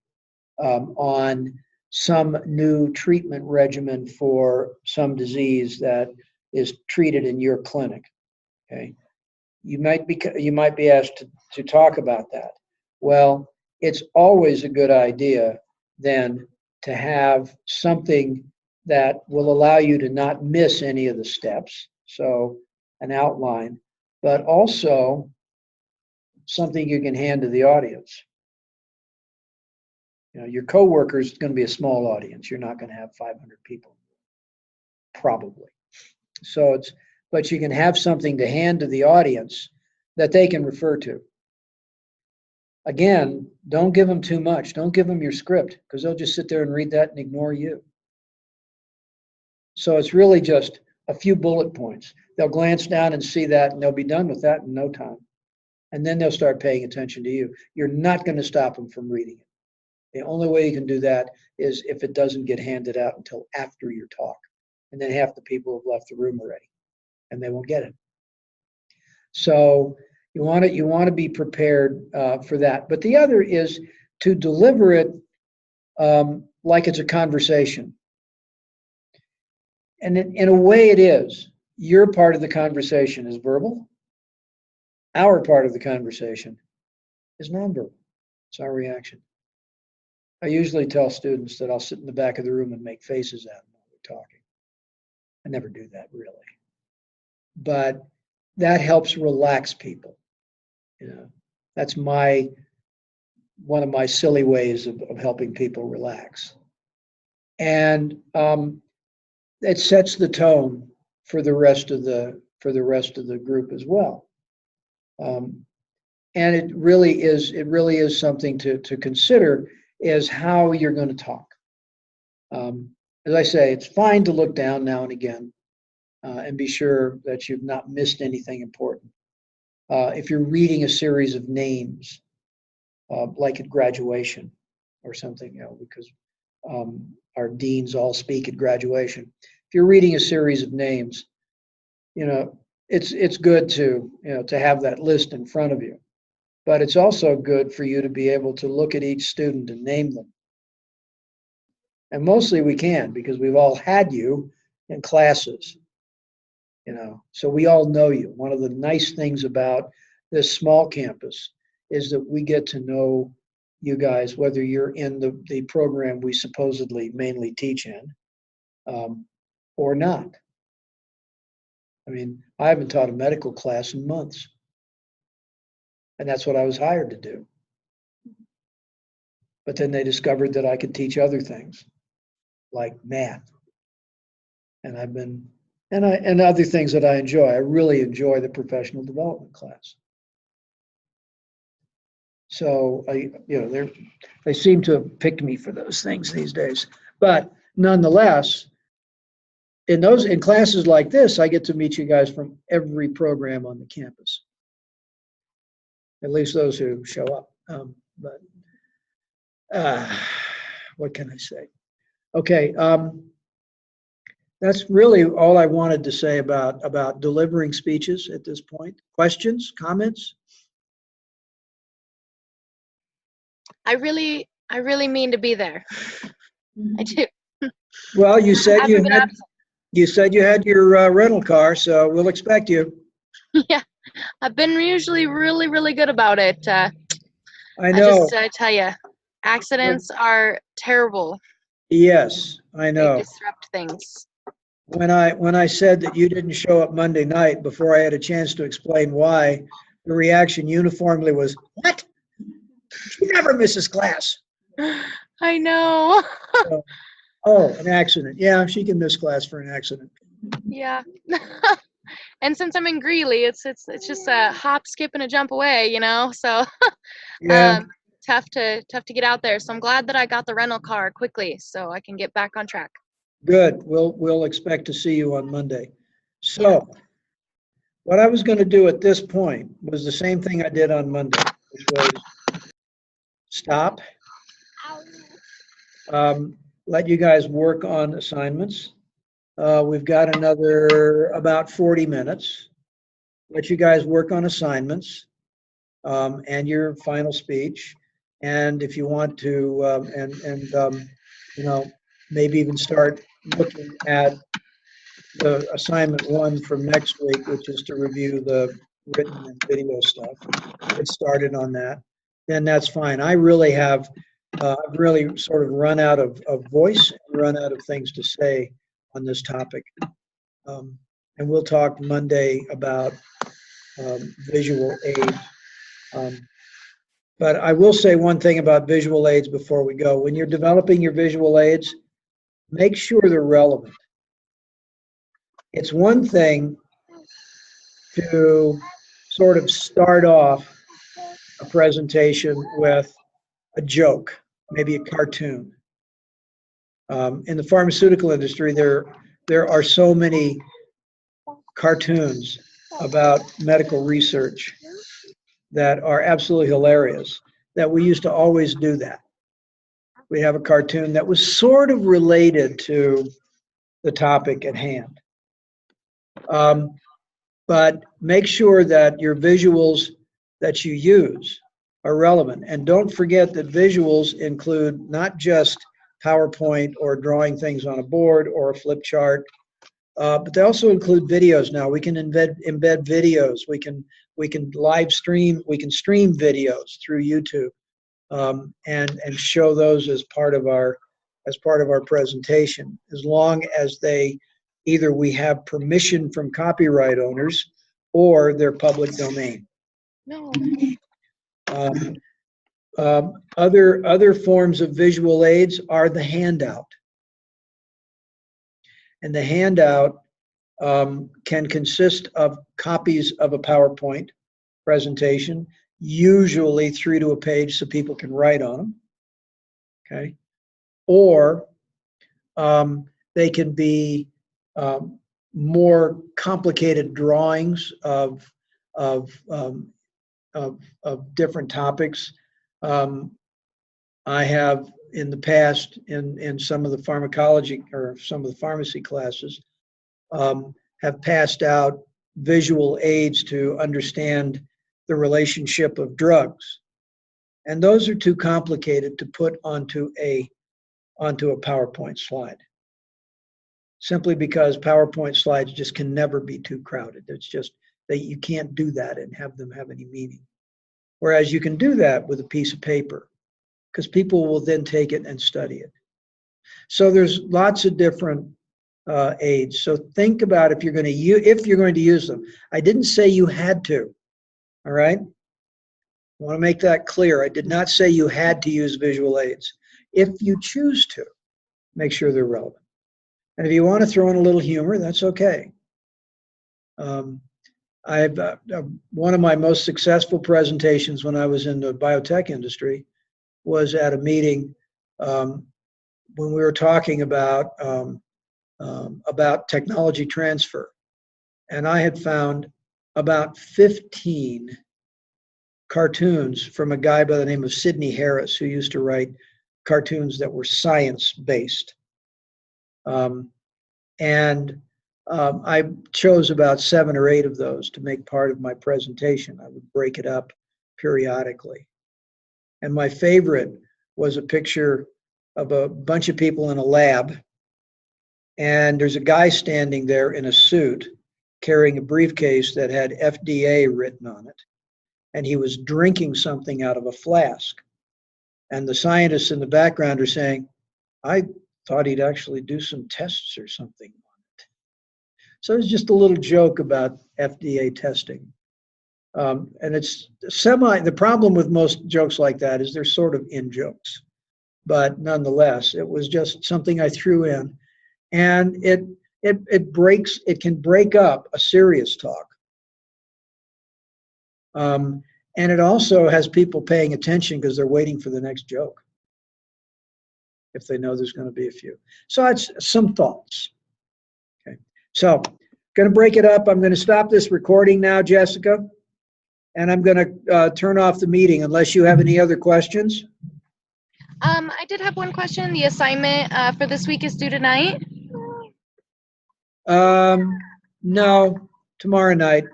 on some new treatment regimen for some disease that is treated in your clinic. Okay, you might be asked to talk about that. Well, it's always a good idea then to have something that will allow you to not miss any of the steps. So an outline, but also something you can hand to the audience. Your coworker is going to be a small audience. You're not going to have 500 people, probably. So but you can have something to hand to the audience that they can refer to. Again, don't give them too much. Don't give them your script, because they'll just sit there and read that and ignore you. So it's really just a few bullet points. They'll glance down and see that, and they'll be done with that in no time. And then they'll start paying attention to you. You're not going to stop them from reading it. The only way you can do that is if it doesn't get handed out until after your talk. And then half the people have left the room already, and they won't get it. So you want to be prepared for that. But the other is to deliver it like it's a conversation. And in a way it is. Your part of the conversation is verbal. Our part of the conversation is nonverbal. It's our reaction. I usually tell students that I'll sit in the back of the room and make faces at them while we're talking. I never do that, really. But that helps relax people. That's one of my silly ways of helping people relax. And it sets the tone for the rest of the group as well. And it really is something to consider, is how you're going to talk. As I say, it's fine to look down now and again and be sure that you've not missed anything important. If you're reading a series of names, like at graduation or something, because our deans all speak at graduation. If you're reading a series of names, it's good to have that list in front of you. But it's also good for you to be able to look at each student and name them. And mostly we can, because we've all had you in classes, so we all know you. One of the nice things about this small campus is that we get to know you guys, whether you're in the program we supposedly mainly teach in, or not. I mean, I haven't taught a medical class in months. And that's what I was hired to do. But then they discovered that I could teach other things, like math. And and other things that I enjoy. I really enjoy the professional development class. So they seem to have picked me for those things these days. But nonetheless, in classes like this, I get to meet you guys from every program on the campus. At least those who show up. What can I say? Okay, that's really all I wanted to say about delivering speeches at this point. Questions, comments? I really mean to be there. I do. Well, you said I you haven't been had absent. you said you had your rental car, so we'll expect you. Yeah, I've been usually really good about it. I know. I tell you, accidents are terrible. Yes, I They know. disrupt things. When I said that you didn't show up Monday night before I had a chance to explain why, the reaction uniformly was, "What? She never misses class." I know. Oh, an accident. Yeah, she can miss class for an accident. Yeah. And since I'm in Greeley, it's just a hop, skip, and a jump away, you know. So Yeah, tough to get out there. So I'm glad that I got the rental car quickly, so I can get back on track. good. We'll expect to see you on Monday. So, what I was going to do at this point was the same thing I did on Monday, which was stop, let you guys work on assignments. We've got another about 40 minutes. Let you guys work on assignments and your final speech. And if you want to, maybe even start looking at the assignment 1 from next week, which is to review the written and video stuff. Get started on that. Then that's fine. I really have, I've really sort of run out of voice and run out of things to say on this topic. And we'll talk Monday about visual aids. But I will say one thing about visual aids before we go. When you're developing your visual aids, make sure they're relevant. It's one thing to sort of start off a presentation with a joke, maybe a cartoon. In the pharmaceutical industry, there are so many cartoons about medical research that are absolutely hilarious that we used to always do that. We have a cartoon that was sort of related to the topic at hand. But make sure that your visuals that you use are relevant. And don't forget that visuals include not just PowerPoint or drawing things on a board or a flip chart, but they also include videos now. We can embed videos. We can live stream. We can stream videos through YouTube and show those as part of our presentation, as long as either we have permission from copyright owners or they're public domain. No. Other forms of visual aids are the handout. And the handout can consist of copies of a PowerPoint presentation, usually 3 to a page so people can write on them, okay? Or they can be more complicated drawings of different topics. I have in the past in some of the pharmacology or some of the pharmacy classes have passed out visual aids to understand the relationship of drugs. And those are too complicated to put onto a PowerPoint slide. Simply because PowerPoint slides just can never be too crowded. It's just that you can't do that and have them have any meaning. Whereas you can do that with a piece of paper because people will then take it and study it. So there's lots of different aids. So think about if you're going to use them. I didn't say you had to. All right. I want to make that clear. I did not say you had to use visual aids. If you choose to, make sure they're relevant. And if you want to throw in a little humor, that's okay. One of my most successful presentations when I was in the biotech industry was at a meeting when we were talking about technology transfer. And I had found about 15 cartoons from a guy by the name of Sidney Harris, who used to write cartoons that were science-based. I chose about 7 or 8 of those to make part of my presentation. I would break it up periodically. And my favorite was a picture of a bunch of people in a lab. And there's a guy standing there in a suit carrying a briefcase that had FDA written on it. And he was drinking something out of a flask. And the scientists in the background are saying, I thought he'd actually do some tests or something on it. So it's just a little joke about FDA testing. And it's the problem with most jokes like that is they're sort of in jokes. But nonetheless, it was just something I threw in. And it can break up a serious talk. And it also has people paying attention because they're waiting for the next joke, if they know there's going to be a few. So it's some thoughts. Okay. So going to break it up. I'm going to stop this recording now, Jessica, and I'm going to turn off the meeting unless you have any other questions. I did have one question. The assignment for this week is due tonight. No, tomorrow night.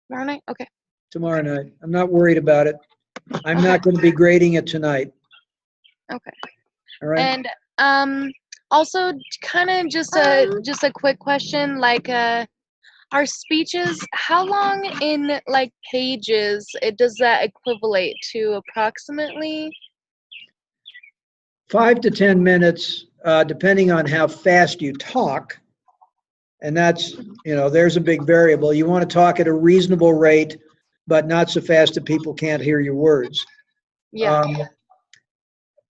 Tomorrow night? Okay. Tomorrow night. I'm not worried about it. I'm not going to be grading it tonight. Okay. All right. And also kind of just a quick question, like our speeches, how long in like pages does that equivalent to approximately? 5 to 10 minutes, depending on how fast you talk. And that's, there's a big variable. You want to talk at a reasonable rate, but not so fast that people can't hear your words. Yeah.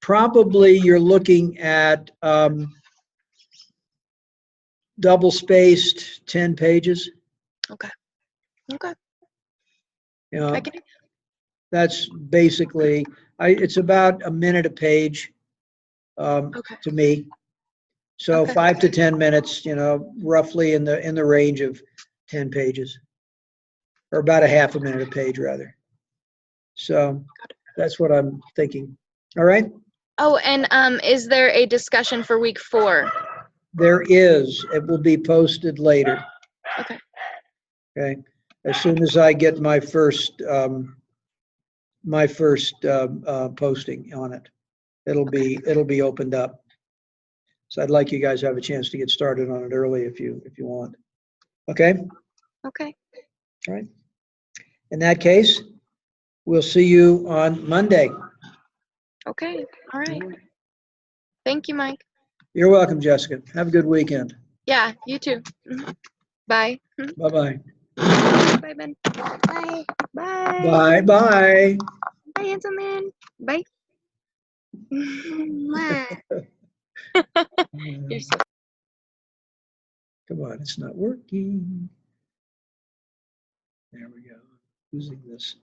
Probably you're looking at double-spaced 10 pages. Okay. Okay. I can. That's basically, it's about a minute a page to me. So Okay. 5 to 10 minutes, roughly in the range of 10 pages, or about a half a minute a page rather. So that's what I'm thinking. All right. Oh, and is there a discussion for week 4? There is. It will be posted later. Okay. Okay. As soon as I get my first posting on it, it'll be opened up. So I'd like you guys to have a chance to get started on it early if you want. Okay? Okay. All right. In that case, we'll see you on Monday. Okay. All right. Thank you, Mike. You're welcome, Jessica. Have a good weekend. Yeah, you too. Bye. Bye-bye. Bye, Ben. Bye. Bye. Bye-bye. Bye, handsome man. Bye. Ma. You're so Come on, it's not working. There we go. Losing this.